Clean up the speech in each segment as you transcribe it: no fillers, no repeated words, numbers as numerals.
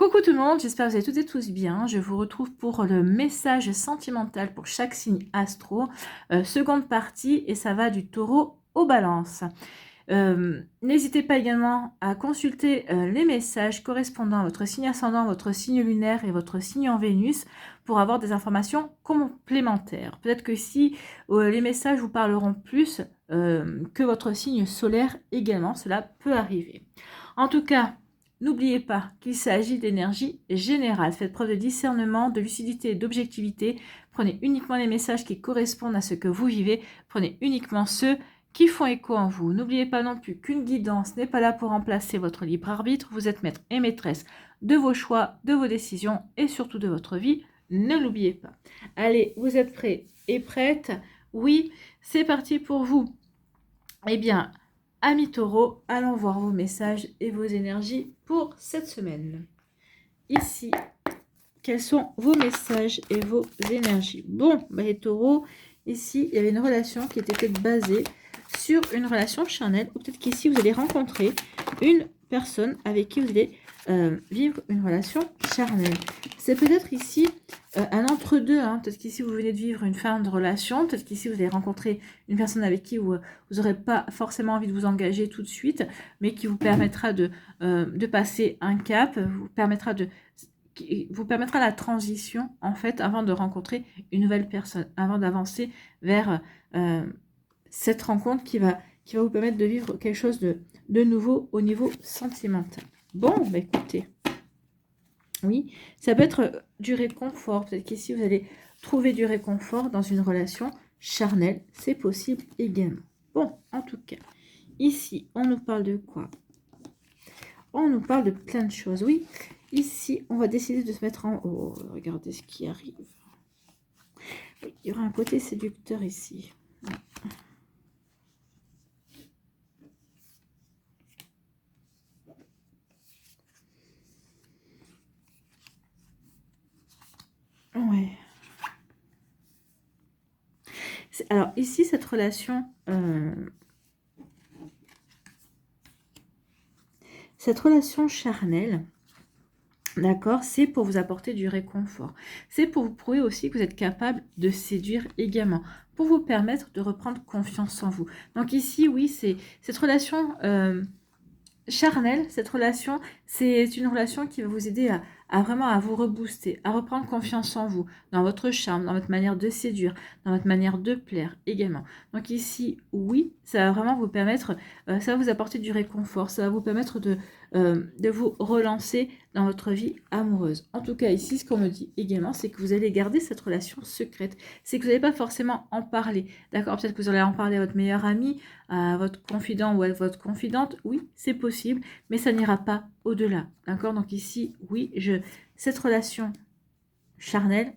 Coucou tout le monde, j'espère que vous allez toutes et tous bien. Je vous retrouve pour le message sentimental pour chaque signe astro, seconde partie, et ça va du taureau au balance. N'hésitez pas également à consulter les messages correspondant à votre signe ascendant, votre signe lunaire et votre signe en Vénus pour avoir des informations complémentaires. Peut-être que si les messages vous parleront plus que votre signe solaire également, cela peut arriver. En tout cas, n'oubliez pas qu'il s'agit d'énergie générale. Faites preuve de discernement, de lucidité et d'objectivité. Prenez uniquement les messages qui correspondent à ce que vous vivez. Prenez uniquement ceux qui font écho en vous. N'oubliez pas non plus qu'une guidance n'est pas là pour remplacer votre libre arbitre. Vous êtes maître et maîtresse de vos choix, de vos décisions et surtout de votre vie. Ne l'oubliez pas. Allez, vous êtes prêts et prêtes? Oui, c'est parti pour vous. Eh bien, amis taureaux, allons voir vos messages et vos énergies pour cette semaine. Ici, quels sont vos messages et vos énergies? Bon, les taureaux, ici, il y avait une relation qui était peut-être basée sur une relation charnelle, ou peut-être qu'ici, vous allez rencontrer une personne avec qui vous allez vivre une relation charnelle. C'est peut-être ici un entre-deux, hein. Peut-être qu'ici, vous venez de vivre une fin de relation, peut-être qu'ici, vous allez rencontrer une personne avec qui vous n'aurez pas forcément envie de vous engager tout de suite, mais qui vous permettra de passer un cap, qui vous permettra la transition, en fait, avant de rencontrer une nouvelle personne, avant d'avancer vers cette rencontre qui va vous permettre de vivre quelque chose de nouveau au niveau sentimental. Bon, bah écoutez, oui, ça peut être du réconfort. Peut-être qu'ici, vous allez trouver du réconfort dans une relation charnelle. C'est possible également. Bon, en tout cas, ici, on nous parle de quoi? On nous parle de plein de choses, oui. Ici, on va décider de se mettre en... Oh, regardez ce qui arrive. Oui, il y aura un côté séducteur ici. Ouais. Alors, ici, cette relation... Cette relation charnelle, d'accord, c'est pour vous apporter du réconfort. C'est pour vous prouver aussi que vous êtes capable de séduire également, pour vous permettre de reprendre confiance en vous. Donc ici, oui, c'est cette relation charnelle, cette relation, c'est une relation qui va vous aider à vraiment à vous rebooster, à reprendre confiance en vous, dans votre charme, dans votre manière de séduire, dans votre manière de plaire également. Donc ici, oui, ça va vraiment vous permettre, ça va vous apporter du réconfort, ça va vous permettre de vous relancer dans votre vie amoureuse. En tout cas, ici, ce qu'on me dit également, c'est que vous allez garder cette relation secrète. C'est que vous n'allez pas forcément en parler, d'accord? Peut-être que vous allez en parler à votre meilleur ami, à votre confident ou à votre confidente. Oui, c'est possible, mais ça n'ira pas au-delà, d'accord? Donc ici, oui, cette relation charnelle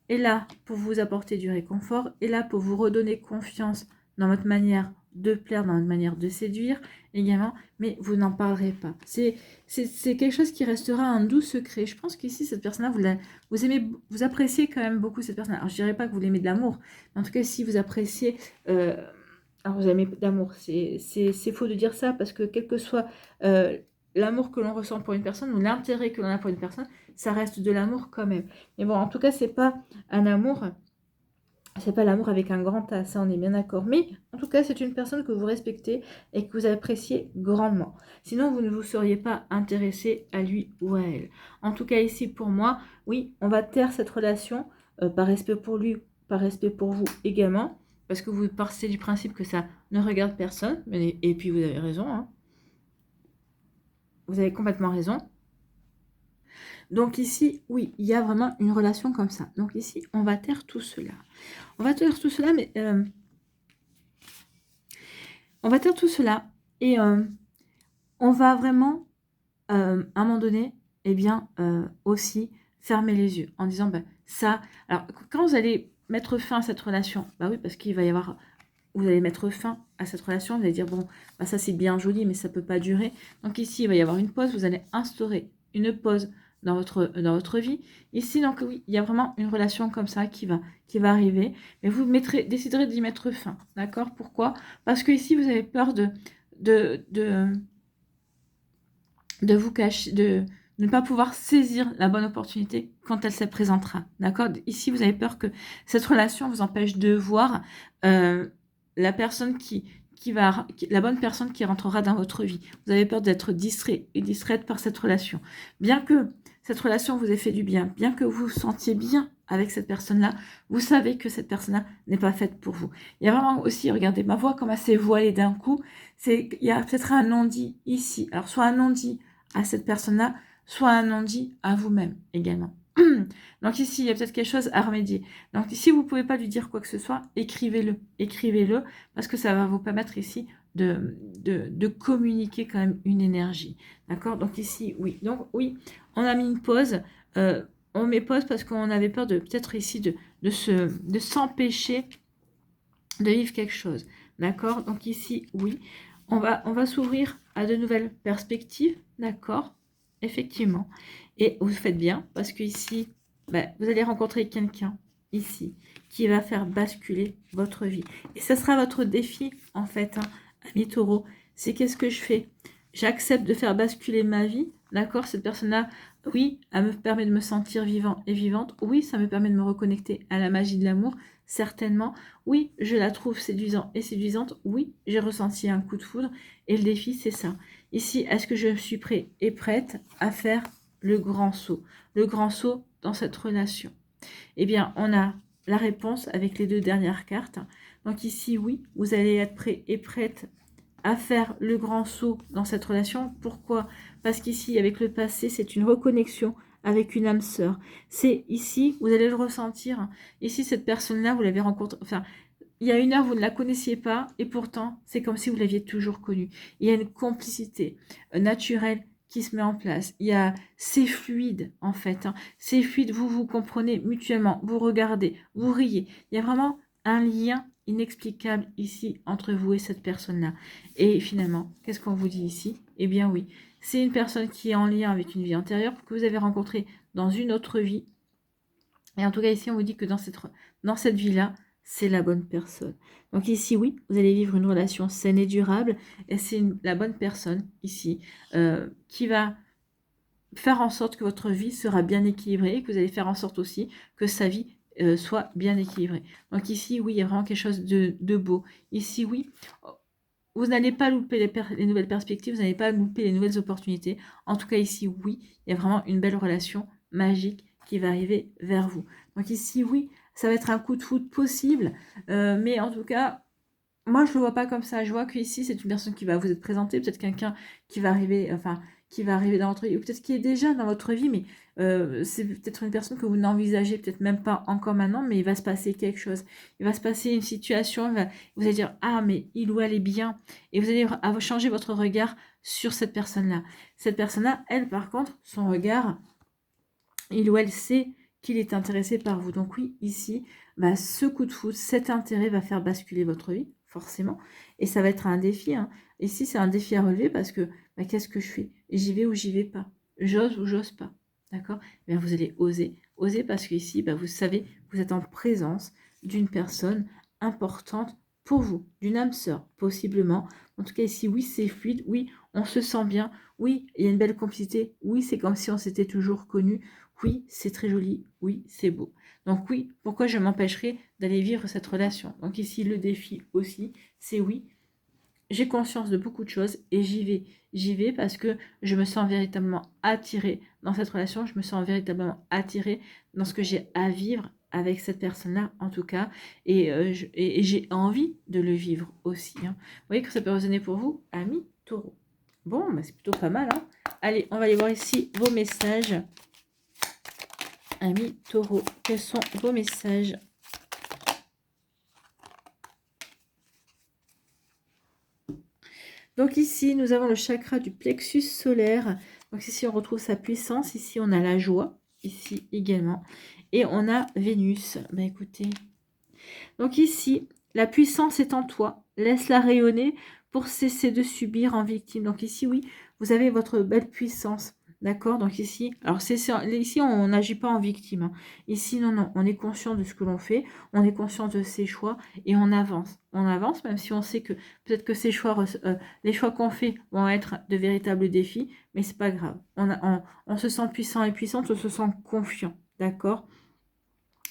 est là pour vous apporter du réconfort, est là pour vous redonner confiance dans votre manière de plaire, dans votre manière de séduire également, mais vous n'en parlerez pas. C'est quelque chose qui restera un doux secret. Je pense qu'ici, cette personne-là, vous appréciez quand même beaucoup cette personne. Alors, je dirais pas que vous l'aimez de l'amour, mais en tout cas, si vous appréciez... alors, vous aimez d'amour, c'est faux de dire ça, parce que quel que soit l'amour que l'on ressent pour une personne, ou l'intérêt que l'on a pour une personne, ça reste de l'amour quand même. Mais bon, en tout cas, c'est pas un amour... C'est pas l'amour avec un grand A, ça on est bien d'accord. Mais en tout cas, c'est une personne que vous respectez et que vous appréciez grandement. Sinon, vous ne vous seriez pas intéressé à lui ou à elle. En tout cas, ici, pour moi, oui, on va taire cette relation par respect pour lui, par respect pour vous également. Parce que vous partez du principe que ça ne regarde personne. Et puis, vous avez raison. Hein. Vous avez complètement raison. Donc ici, oui, il y a vraiment une relation comme ça. Donc ici, on va taire tout cela. On va taire tout cela, mais... on va taire tout cela. Et on va vraiment, à un moment donné, eh bien, aussi fermer les yeux. En disant, ça... Alors, quand vous allez mettre fin à cette relation, bah oui, parce qu'il va y avoir... Vous allez mettre fin à cette relation, vous allez dire, bon, ça c'est bien joli, mais ça ne peut pas durer. Donc ici, il va y avoir une pause, vous allez instaurer une pause dans votre vie. Ici, donc oui, il y a vraiment une relation comme ça qui va arriver, mais vous déciderez d'y mettre fin, d'accord? Pourquoi? Parce que ici, vous avez peur de vous cacher, ne pas pouvoir saisir la bonne opportunité quand elle se présentera. D'accord? Ici, vous avez peur que cette relation vous empêche de voir la personne la bonne personne qui rentrera dans votre vie. Vous avez peur d'être distrait et distraite par cette relation. Bien que cette relation vous ait fait du bien, bien que vous vous sentiez bien avec cette personne-là, vous savez que cette personne-là n'est pas faite pour vous. Il y a vraiment aussi, regardez ma voix comme assez voilée d'un coup, il y a peut-être un non-dit ici. Alors, soit un non-dit à cette personne-là, soit un non-dit à vous-même également. Donc ici, il y a peut-être quelque chose à remédier. Donc si vous ne pouvez pas lui dire quoi que ce soit, écrivez-le. Écrivez-le parce que ça va vous permettre ici de communiquer quand même une énergie. D'accord? Donc ici, oui. Donc oui, on a mis une pause. On met pause parce qu'on avait peur de peut-être ici de s'empêcher de vivre quelque chose. D'accord? Donc ici, oui. On va s'ouvrir à de nouvelles perspectives. D'accord? Effectivement. Et vous faites bien parce que ici, vous allez rencontrer quelqu'un ici qui va faire basculer votre vie. Et ce sera votre défi, en fait, hein, ami Taureau. C'est qu'est-ce que je fais? J'accepte de faire basculer ma vie. D'accord? Cette personne-là, oui, elle me permet de me sentir vivant et vivante. Oui, ça me permet de me reconnecter à la magie de l'amour, certainement. Oui, je la trouve séduisante et séduisante. Oui, j'ai ressenti un coup de foudre. Et le défi, c'est ça. Ici, est-ce que je suis prêt et prête à faire le grand saut? Le grand saut dans cette relation. Eh bien, on a la réponse avec les deux dernières cartes. Donc ici, oui, vous allez être prêt et prête à faire le grand saut dans cette relation. Pourquoi? Parce qu'ici, avec le passé, c'est une reconnexion avec une âme sœur. C'est ici, vous allez le ressentir. Ici, cette personne-là, vous l'avez rencontrée, enfin, il y a une heure, vous ne la connaissiez pas, et pourtant, c'est comme si vous l'aviez toujours connue. Il y a une complicité naturelle qui se met en place. C'est fluide, en fait. Hein. C'est fluide, vous vous comprenez mutuellement, vous regardez, vous riez. Il y a vraiment un lien inexplicable ici entre vous et cette personne-là. Et finalement, qu'est-ce qu'on vous dit ici? Eh bien oui, c'est une personne qui est en lien avec une vie antérieure que vous avez rencontrée dans une autre vie. Et en tout cas, ici, on vous dit que dans cette vie-là, c'est la bonne personne. Donc ici, oui, vous allez vivre une relation saine et durable. Et c'est la bonne personne, ici, qui va faire en sorte que votre vie sera bien équilibrée et que vous allez faire en sorte aussi que sa vie soit bien équilibrée. Donc ici, oui, il y a vraiment quelque chose de beau. Ici, oui, vous n'allez pas louper les nouvelles perspectives, vous n'allez pas louper les nouvelles opportunités. En tout cas, ici, oui, il y a vraiment une belle relation magique qui va arriver vers vous. Donc ici, oui, ça va être un coup de foudre possible, mais en tout cas, moi, je le vois pas comme ça. Je vois qu'ici, c'est une personne qui va vous être présentée, peut-être quelqu'un qui va arriver, enfin, qui va arriver dans votre vie, ou peut-être qui est déjà dans votre vie, mais c'est peut-être une personne que vous n'envisagez peut-être même pas encore maintenant, mais il va se passer quelque chose. Il va se passer une situation, vous allez dire, ah, mais il ou elle est bien, et vous allez changer votre regard sur cette personne-là. Cette personne-là, elle, par contre, son regard, il ou elle sait qu'il est intéressé par vous. Donc oui, ici, ce coup de foudre, cet intérêt va faire basculer votre vie, forcément. Et ça va être un défi. Hein. Ici, c'est un défi à relever parce que qu'est-ce que je fais? J'y vais ou j'y vais pas? J'ose ou j'ose pas? D'accord? Eh bien, vous allez oser. Oser parce qu'ici, vous savez, vous êtes en présence d'une personne importante pour vous, d'une âme sœur, possiblement. En tout cas, ici, oui, c'est fluide. Oui, on se sent bien. Oui, il y a une belle complicité. Oui, c'est comme si on s'était toujours connus. Oui, c'est très joli. Oui, c'est beau. Donc oui, pourquoi je m'empêcherais d'aller vivre cette relation? Donc ici, le défi aussi, c'est oui, j'ai conscience de beaucoup de choses et j'y vais. J'y vais parce que je me sens véritablement attirée dans cette relation. Je me sens véritablement attirée dans ce que j'ai à vivre avec cette personne-là, en tout cas. Et j'ai envie de le vivre aussi. Hein. Vous voyez que ça peut résonner pour vous, amis Taureau. Bon, c'est plutôt pas mal. Hein. Allez, on va aller voir ici vos messages. Amis Taureau, quels sont vos messages? Donc ici, nous avons le chakra du plexus solaire. Donc ici, on retrouve sa puissance. Ici, on a la joie. Ici également. Et on a Vénus. Écoutez. Donc ici, la puissance est en toi. Laisse-la rayonner pour cesser de subir en victime. Donc ici, oui, vous avez votre belle puissance D'accord? Donc ici, alors ici, on n'agit pas en victime, hein. Ici, non, non, on est conscient de ce que l'on fait, on est conscient de ses choix et on avance. On avance, même si on sait que peut-être que les choix qu'on fait vont être de véritables défis, mais c'est pas grave. On se sent puissant et puissante, on se sent confiant. D'accord?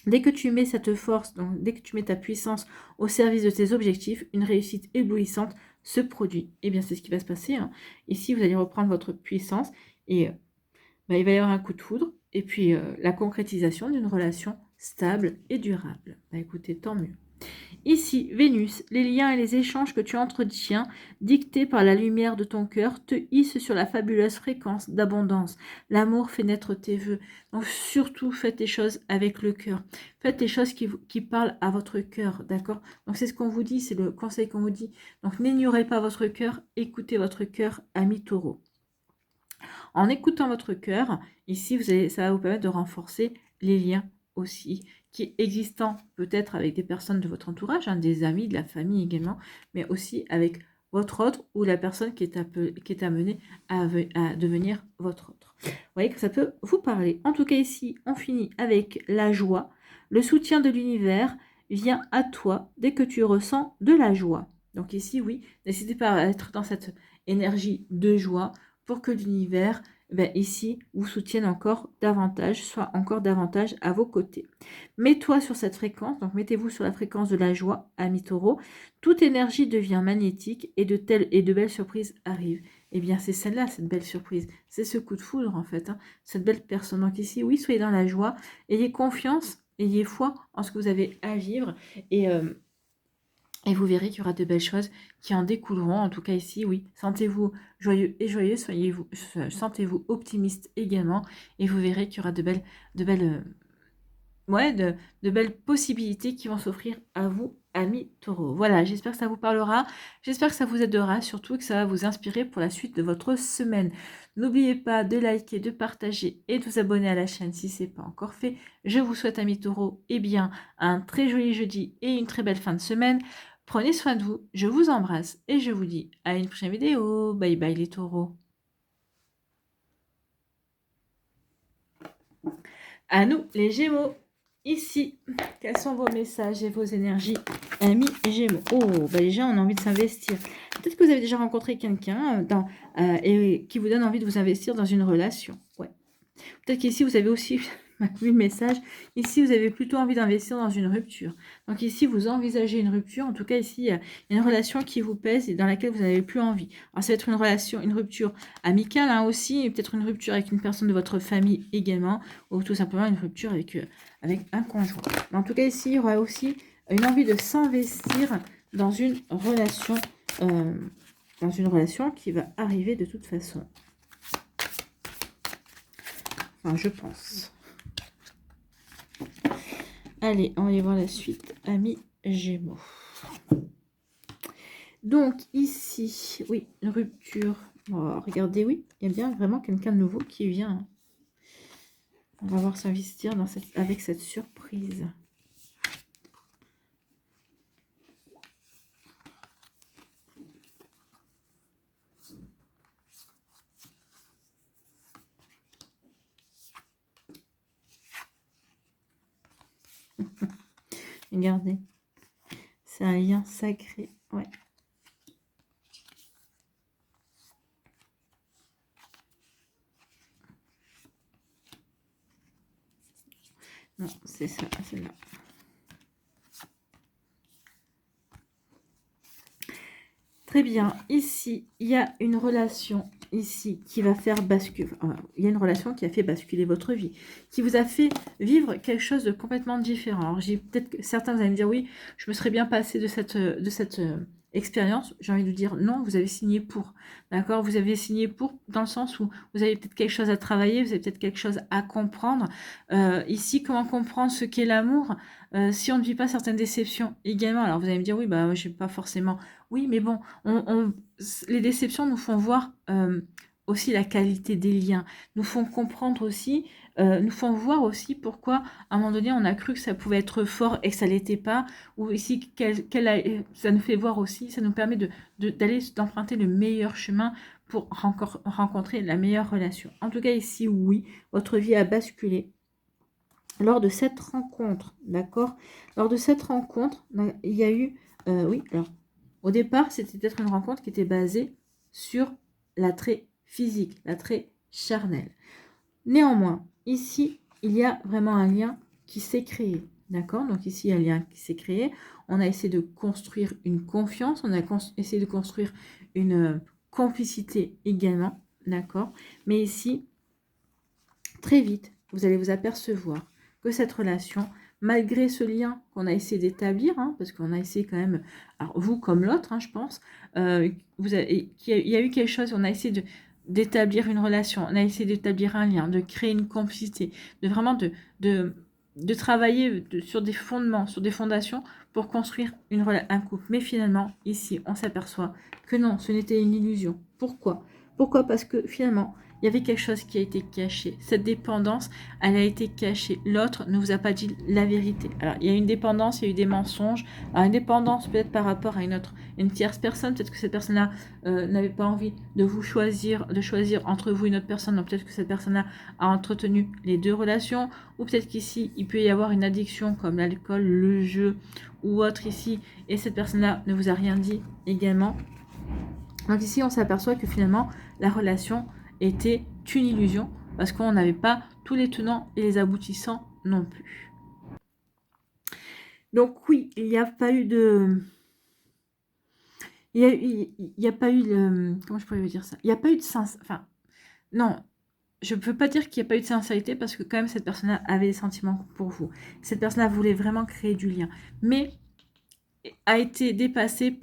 Dès que tu mets cette force, donc dès que tu mets ta puissance au service de tes objectifs, une réussite éblouissante se produit. Et bien, c'est ce qui va se passer, hein. Ici, vous allez reprendre votre puissance et bah, il va y avoir un coup de foudre et puis la concrétisation d'une relation stable et durable. Bah, écoutez, tant mieux. Ici, Vénus, les liens et les échanges que tu entretiens, dictés par la lumière de ton cœur, te hissent sur la fabuleuse fréquence d'abondance. L'amour fait naître tes vœux. Donc surtout, faites les choses avec le cœur. Faites les choses qui parlent à votre cœur, d'accord? Donc c'est ce qu'on vous dit, c'est le conseil qu'on vous dit. Donc n'ignorez pas votre cœur, écoutez votre cœur, ami taureau. En écoutant votre cœur, ici, ça va vous permettre de renforcer les liens aussi, qui existant peut-être avec des personnes de votre entourage, hein, des amis, de la famille également, mais aussi avec votre autre ou la personne qui est amenée à devenir votre autre. Vous voyez que ça peut vous parler. En tout cas, ici, on finit avec la joie. Le soutien de l'univers vient à toi dès que tu ressens de la joie. Donc ici, oui, n'hésitez pas à être dans cette énergie de joie pour que l'univers, ici, vous soutienne encore davantage, soit encore davantage à vos côtés. Mets-toi sur cette fréquence, donc mettez-vous sur la fréquence de la joie, ami taureau. Toute énergie devient magnétique et de belles surprises arrivent. Eh bien, c'est celle-là, cette belle surprise. C'est ce coup de foudre, en fait, hein, cette belle personne. Donc ici, oui, soyez dans la joie, ayez confiance, ayez foi en ce que vous avez à vivre et vous verrez qu'il y aura de belles choses qui en découleront. En tout cas ici, oui, sentez-vous joyeux et joyeux, sentez-vous optimiste également. Et vous verrez qu'il y aura de belles possibilités qui vont s'offrir à vous, amis taureaux. Voilà, j'espère que ça vous parlera. J'espère que ça vous aidera, surtout que ça va vous inspirer pour la suite de votre semaine. N'oubliez pas de liker, de partager et de vous abonner à la chaîne si ce n'est pas encore fait. Je vous souhaite, amis taureaux, un très joli jeudi et une très belle fin de semaine. Prenez soin de vous, je vous embrasse et je vous dis à une prochaine vidéo. Bye bye les taureaux. À nous les Gémeaux. Ici, quels sont vos messages et vos énergies, amis Gémeaux? Oh, déjà on a envie de s'investir. Peut-être que vous avez déjà rencontré quelqu'un et qui vous donne envie de vous investir dans une relation. Ouais. Peut-être qu'ici vous avez aussi vu le message. Ici, vous avez plutôt envie d'investir dans une rupture. Donc ici, vous envisagez une rupture. En tout cas, ici, il y a une relation qui vous pèse et dans laquelle vous n'avez plus envie. Alors, ça va être une rupture amicale hein, aussi, et peut-être une rupture avec une personne de votre famille également, ou tout simplement une rupture avec un conjoint. Mais en tout cas, ici, il y aura aussi une envie de s'investir dans une relation qui va arriver de toute façon. Enfin, je pense. Allez, on va aller voir la suite, amis Gémeaux. Donc, ici, oui, une rupture. Oh, regardez, oui, il y a bien vraiment quelqu'un de nouveau qui vient. On va voir s'investir avec cette surprise. Regardez, c'est un lien sacré, ouais. Non, c'est ça, celle-là. Très bien, ici, il y a une relation ici qui va faire basculer, il y a une relation qui a fait basculer votre vie, qui vous a fait vivre quelque chose de complètement différent. Alors, peut-être que certains vous allez me dire, oui, je me serais bien passé de cette expérience. J'ai envie de vous dire, non, vous avez signé pour, d'accord? Vous avez signé pour, dans le sens où vous avez peut-être quelque chose à travailler, vous avez peut-être quelque chose à comprendre. Ici, comment comprendre ce qu'est l'amour si on ne vit pas certaines déceptions également? Alors, vous allez me dire, oui, bah, moi, je n'ai pas forcément... Oui, mais bon, les déceptions nous font voir aussi la qualité des liens, nous font comprendre aussi, nous font voir aussi pourquoi à un moment donné on a cru que ça pouvait être fort et que ça l'était pas, ou ici ça nous fait voir aussi, ça nous permet d'emprunter le meilleur chemin pour rencontrer la meilleure relation. En tout cas, ici, oui, votre vie a basculé lors de cette rencontre, d'accord? Lors de cette rencontre, il y a eu, oui, alors, au départ, c'était peut-être une rencontre qui était basée sur l'attrait physique, l'attrait charnel. Néanmoins, ici, il y a vraiment un lien qui s'est créé, d'accord? Donc ici, il y a un lien qui s'est créé. On a essayé de construire une confiance, on a essayé de construire une complicité également, d'accord? Mais ici, très vite, vous allez vous apercevoir que cette relation, malgré ce lien qu'on a essayé d'établir, hein, parce qu'on a essayé quand même, alors vous comme l'autre, hein, je pense, il y a eu quelque chose, on a essayé d'établir une relation, on a essayé d'établir un lien, de créer une complicité, de vraiment de travailler sur des fondements, sur des fondations pour construire un couple. Mais finalement, ici, on s'aperçoit que non, ce n'était une illusion. Pourquoi? Pourquoi? Parce que finalement, il y avait quelque chose qui a été caché. Cette dépendance, elle a été cachée. L'autre ne vous a pas dit la vérité. Alors, il y a une dépendance, il y a eu des mensonges. Alors, une dépendance peut-être par rapport à une tierce personne. Peut-être que cette personne-là n'avait pas envie de choisir entre vous et une autre personne. Donc, peut-être que cette personne-là a entretenu les deux relations. Ou peut-être qu'ici, il peut y avoir une addiction comme l'alcool, le jeu ou autre ici. Et cette personne-là ne vous a rien dit également. Donc ici, on s'aperçoit que finalement, la relation était une illusion parce qu'on n'avait pas tous les tenants et les aboutissants non plus. Donc oui, il n'y a pas eu de... Il n'y a pas eu de... Comment je pourrais vous dire ça? Il n'y a pas eu de sens... Enfin, non, je ne peux pas dire qu'il n'y a pas eu de sincérité parce que quand même, cette personne-là avait des sentiments pour vous. Cette personne-là voulait vraiment créer du lien. Mais a été dépassé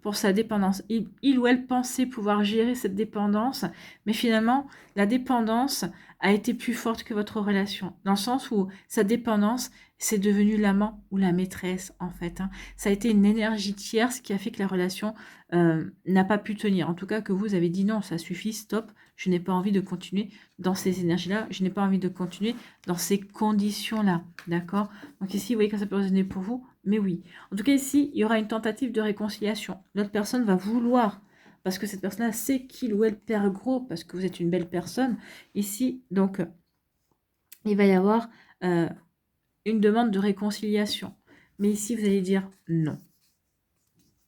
pour sa dépendance. Il ou elle pensait pouvoir gérer cette dépendance, mais finalement, la dépendance a été plus forte que votre relation, dans le sens où sa dépendance, c'est devenu l'amant ou la maîtresse, en fait. Hein. Ça a été une énergie tierce qui a fait que la relation n'a pas pu tenir. En tout cas, que vous avez dit non, ça suffit, stop, je n'ai pas envie de continuer dans ces énergies-là, je n'ai pas envie de continuer dans ces conditions-là, d'accord? Donc ici, vous voyez que ça peut résonner pour vous, mais oui. En tout cas, ici, il y aura une tentative de réconciliation. L'autre personne va vouloir, parce que cette personne-là sait qu'il ou elle perd gros, parce que vous êtes une belle personne. Ici, donc, il va y avoir une demande de réconciliation. Mais ici, vous allez dire non.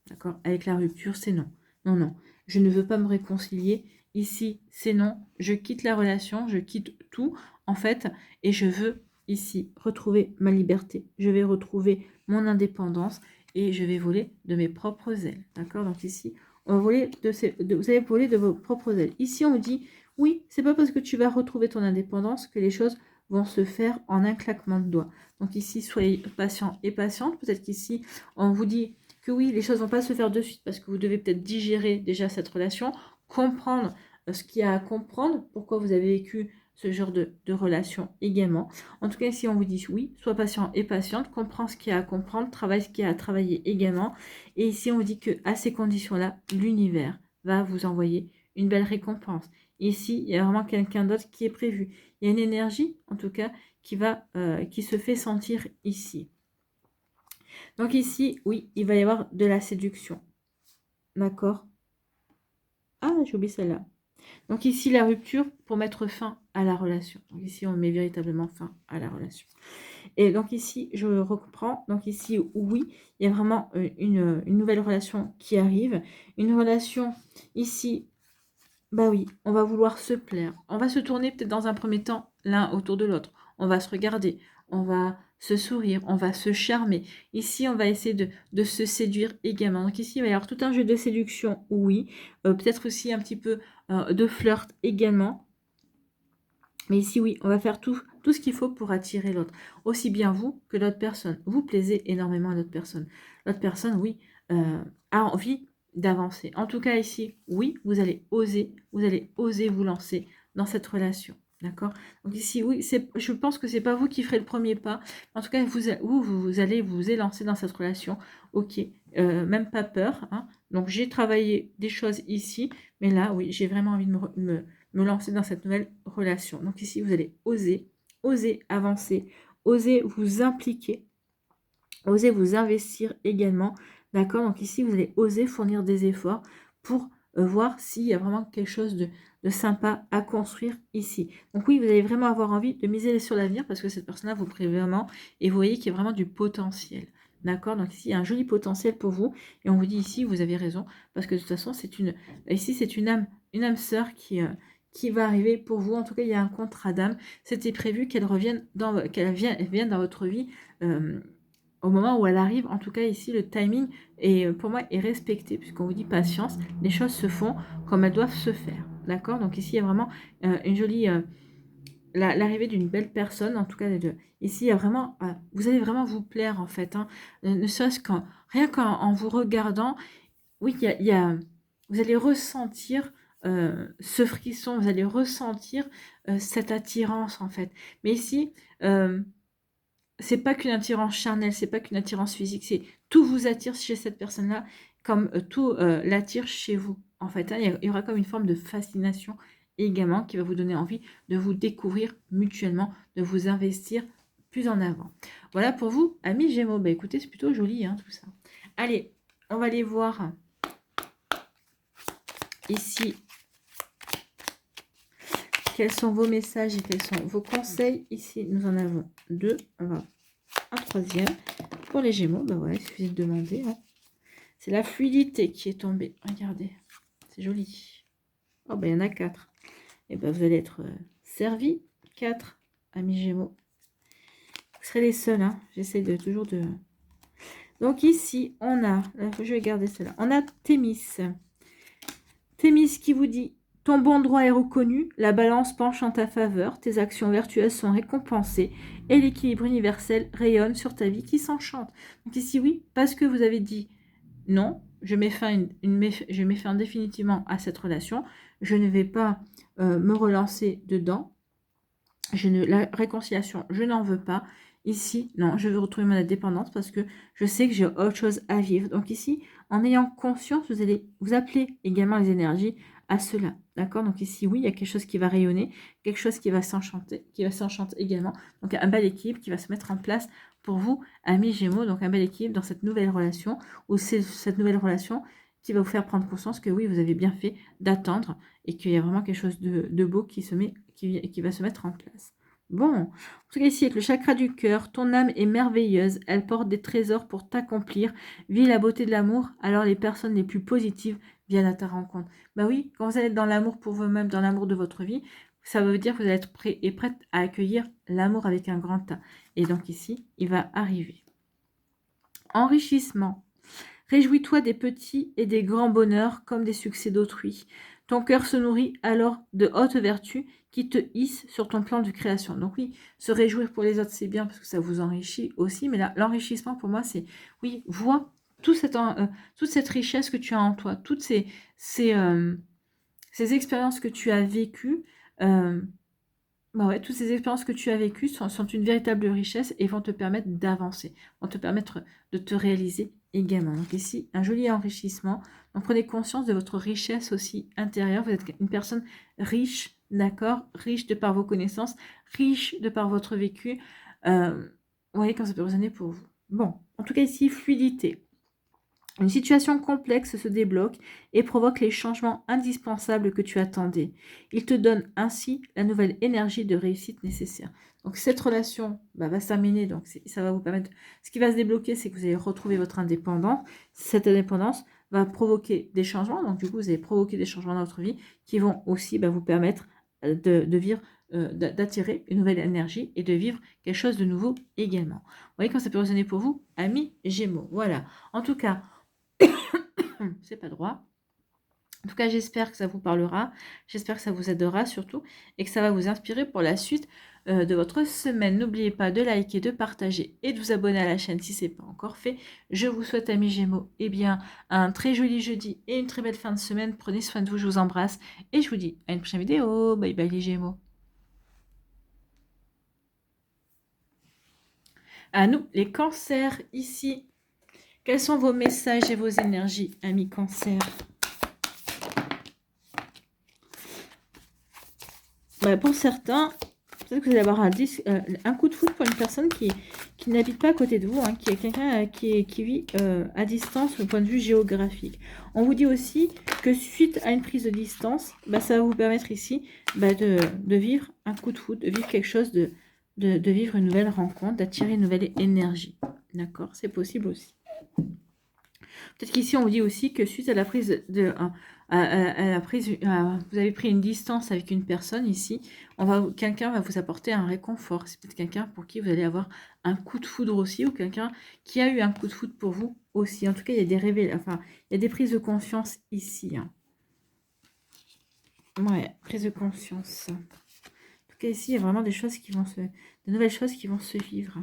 D'accord? Avec la rupture, c'est non. Non, non. Je ne veux pas me réconcilier. Ici, c'est non. Je quitte la relation, je quitte tout, en fait, et je veux ici retrouver ma liberté. Je vais retrouver mon indépendance et je vais voler de mes propres ailes. D'accord? Donc ici, on va voler vous allez voler de vos propres ailes. Ici, on dit, oui, c'est pas parce que tu vas retrouver ton indépendance que les choses vont se faire en un claquement de doigts. Donc ici, soyez patient et patiente. Peut-être qu'ici, on vous dit que oui, les choses ne vont pas se faire de suite parce que vous devez peut-être digérer déjà cette relation, comprendre ce qu'il y a à comprendre, pourquoi vous avez vécu ce genre de relation également. En tout cas, ici, on vous dit oui, sois patient et patiente, comprends ce qu'il y a à comprendre, travaille ce qu'il y a à travailler également. Et ici, on vous dit que à ces conditions-là, l'univers va vous envoyer une belle récompense. Ici, il y a vraiment quelqu'un d'autre qui est prévu. Il y a une énergie, en tout cas, qui se fait sentir ici. Donc ici, oui, il va y avoir de la séduction. D'accord? Ah, j'ai oublié celle-là. Donc ici, la rupture pour mettre fin à la relation. Donc ici, on met véritablement fin à la relation. Et donc ici, je reprends. Donc ici, oui, il y a vraiment une nouvelle relation qui arrive. Une relation ici, bah oui, on va vouloir se plaire. On va se tourner peut-être dans un premier temps l'un autour de l'autre. On va se regarder, on va se sourire, on va se charmer. Ici, on va essayer de se séduire également. Donc ici, il va y avoir tout un jeu de séduction, oui. Peut-être aussi un petit peu de flirt également. Mais ici, oui, on va faire tout ce qu'il faut pour attirer l'autre. Aussi bien vous que l'autre personne. Vous plaisez énormément à l'autre personne. L'autre personne, oui, a envie d'avancer. En tout cas, ici, oui, vous allez oser vous lancer dans cette relation. D'accord? Donc ici, oui, je pense que c'est pas vous qui ferez le premier pas. En tout cas, vous allez vous élancer dans cette relation. Ok, même pas peur. Hein. Donc, j'ai travaillé des choses ici. Mais là, oui, j'ai vraiment envie de me lancer dans cette nouvelle relation. Donc ici, vous allez oser avancer, oser vous impliquer, oser vous investir également. D'accord? Donc ici, vous allez oser fournir des efforts pour voir s'il y a vraiment quelque chose de sympa à construire ici. Donc oui, vous allez vraiment avoir envie de miser sur l'avenir parce que cette personne-là vous plaît vraiment et vous voyez qu'il y a vraiment du potentiel. D'accord? Donc ici, il y a un joli potentiel pour vous. Et on vous dit ici, vous avez raison, parce que de toute façon, ici, c'est une âme sœur qui va arriver pour vous. En tout cas, il y a un contrat d'âme. C'était prévu qu'elle vienne dans votre vie au moment où elle arrive. En tout cas, ici, le timing pour moi est respecté, puisqu'on vous dit patience. Les choses se font comme elles doivent se faire. D'accord? Donc ici, il y a vraiment une jolie... l'arrivée d'une belle personne, en tout cas ici, il y a vraiment, vous allez vraiment vous plaire en fait, hein, ne serait-ce rien qu'en vous regardant, oui, vous allez ressentir ce frisson, vous allez ressentir cette attirance en fait. Mais ici, c'est pas qu'une attirance charnelle, c'est pas qu'une attirance physique, c'est tout vous attire chez cette personne-là, comme tout l'attire chez vous en fait. Hein, il y aura comme une forme de fascination également qui va vous donner envie de vous découvrir mutuellement, de vous investir plus en avant. Voilà pour vous, amis Gémeaux. Bah écoutez, c'est plutôt joli hein, tout ça. Allez, on va aller voir ici quels sont vos messages et quels sont vos conseils. Ici, nous en avons deux. On va un troisième. Pour les Gémeaux, bah ouais, il suffit de demander. Hein. C'est la fluidité qui est tombée. Regardez, c'est joli. Oh, bah il y en a 4. Et ben vous allez être servis. 4, amis Gémeaux. Vous serez les seuls. Hein. J'essaie toujours de... Donc ici, on a... Je vais garder celle-là. On a Thémis. Thémis qui vous dit: ton bon droit est reconnu, la balance penche en ta faveur, tes actions vertueuses sont récompensées et l'équilibre universel rayonne sur ta vie qui s'enchante. Donc ici, oui, parce que vous avez dit non, je mets fin définitivement à cette relation, je ne vais pas me relancer dedans, la réconciliation, je n'en veux pas. Ici, non, je veux retrouver mon indépendance parce que je sais que j'ai autre chose à vivre. Donc ici, en ayant conscience, vous allez vous appeler également les énergies à cela. D'accord? Donc ici, oui, il y a quelque chose qui va rayonner, quelque chose qui va s'enchanter également. Donc un bel équilibre qui va se mettre en place pour vous, amis Gémeaux. Donc un bel équilibre dans cette nouvelle relation, ou c'est cette nouvelle relation qui va vous faire prendre conscience que oui, vous avez bien fait d'attendre et qu'il y a vraiment quelque chose de beau qui va se mettre en place. Bon, en tout cas ici avec le chakra du cœur, ton âme est merveilleuse, elle porte des trésors pour t'accomplir, vis la beauté de l'amour, alors les personnes les plus positives viennent à ta rencontre. Bah oui, quand vous allez être dans l'amour pour vous-même, dans l'amour de votre vie, ça veut dire que vous allez être prêt et prête à accueillir l'amour avec un grand A. Et donc ici, il va arriver. Enrichissement. Réjouis-toi des petits et des grands bonheurs comme des succès d'autrui. Ton cœur se nourrit alors de hautes vertus qui te hissent sur ton plan de création. Donc oui, se réjouir pour les autres, c'est bien parce que ça vous enrichit aussi. Mais l'enrichissement, pour moi, c'est, oui, vois toute cette richesse que tu as en toi, toutes ces expériences que tu as vécues. Toutes ces expériences que tu as vécues sont une véritable richesse et vont te permettre d'avancer, vont te permettre de te réaliser également. Donc ici, un joli enrichissement. Donc prenez conscience de votre richesse aussi intérieure. Vous êtes une personne riche, d'accord? Riche de par vos connaissances, riche de par votre vécu. Vous voyez quand ça peut résonner pour vous. Bon, en tout cas ici, fluidité. Une situation complexe se débloque et provoque les changements indispensables que tu attendais. Il te donne ainsi la nouvelle énergie de réussite nécessaire. Donc cette relation va se terminer, donc ça va vous permettre... Ce qui va se débloquer, c'est que vous allez retrouver votre indépendance. Cette indépendance va provoquer des changements, donc du coup vous allez provoquer des changements dans votre vie qui vont aussi vous permettre de vivre, d'attirer une nouvelle énergie et de vivre quelque chose de nouveau également. Vous voyez quand ça peut résonner pour vous, amis Gémeaux. Voilà, en tout cas... c'est pas droit. En tout cas, j'espère que ça vous parlera. J'espère que ça vous aidera surtout et que ça va vous inspirer pour la suite de votre semaine. N'oubliez pas de liker, de partager et de vous abonner à la chaîne si ce n'est pas encore fait. Je vous souhaite, amis Gémeaux, un très joli jeudi et une très belle fin de semaine. Prenez soin de vous, je vous embrasse et je vous dis à une prochaine vidéo. Bye bye les Gémeaux. À nous, les cancers, ici. Quels sont vos messages et vos énergies, amis Cancer? Pour certains, Peut-être que vous allez avoir un coup de foudre pour une personne qui n'habite pas à côté de vous, hein, qui est quelqu'un qui vit à distance au point de vue géographique. On vous dit aussi que suite à une prise de distance, bah, ça va vous permettre ici bah, de vivre un coup de foudre, de vivre quelque chose, de vivre une nouvelle rencontre, d'attirer une nouvelle énergie. D'accord? C'est possible aussi. Peut-être qu'ici, on vous dit aussi que suite à la prise vous avez pris une distance avec une personne ici, quelqu'un va vous apporter un réconfort. C'est peut-être quelqu'un pour qui vous allez avoir un coup de foudre aussi, ou quelqu'un qui a eu un coup de foudre pour vous aussi. En tout cas, il y a des il y a des prises de conscience ici. Hein. Ouais, prise de conscience. En tout cas, ici, il y a vraiment des choses qui vont de nouvelles choses qui vont se vivre.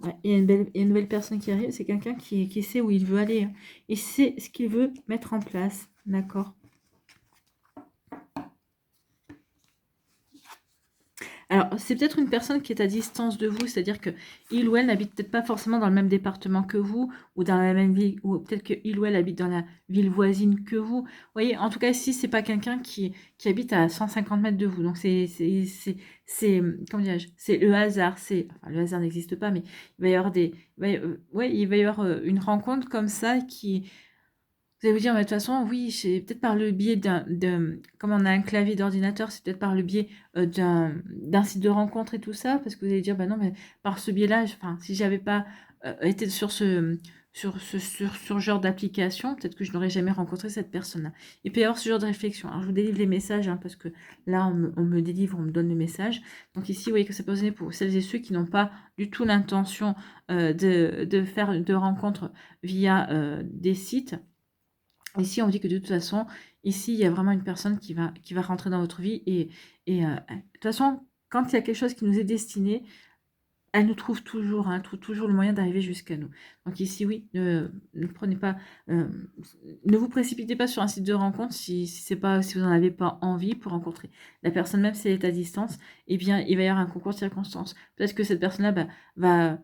Ouais, il y a une nouvelle personne qui arrive, c'est quelqu'un qui sait où il veut aller. Hein. Il sait ce qu'il veut mettre en place. D'accord. Alors, c'est peut-être une personne qui est à distance de vous, c'est-à-dire que il ou elle n'habite peut-être pas forcément dans le même département que vous, ou dans la même ville, ou peut-être que il ou elle habite dans la ville voisine que vous. Vous voyez, en tout cas, si c'est pas quelqu'un qui habite à 150 mètres de vous, donc comment dirais-je, c'est le hasard, enfin, le hasard n'existe pas, mais il va y avoir il va y avoir une rencontre comme ça qui vous allez vous dire, mais de toute façon, oui, c'est peut-être par le biais comme on a un clavier d'ordinateur, c'est peut-être par le biais d'un site de rencontre et tout ça, parce que vous allez dire, bah non, mais par ce biais-là, enfin, si j'avais pas été sur ce genre d'application, peut-être que je n'aurais jamais rencontré cette personne-là. Il peut y avoir ce genre de réflexion. Alors, je vous délivre les messages, hein, parce que là, on me délivre, on me donne les messages. Donc ici, vous voyez que ça peut résonner pour celles et ceux qui n'ont pas du tout l'intention de faire de rencontres via des sites. Ici, on dit que de toute façon, ici, il y a vraiment une personne qui va rentrer dans votre vie. De toute façon, quand il y a quelque chose qui nous est destiné, elle nous trouve toujours, hein, trouve toujours le moyen d'arriver jusqu'à nous. Donc ici, oui, ne prenez pas, ne vous précipitez pas sur un site de rencontre si vous n'en avez pas envie pour rencontrer la personne, même si elle est à distance. Eh bien, il va y avoir un concours de circonstances. Peut-être que cette personne-là va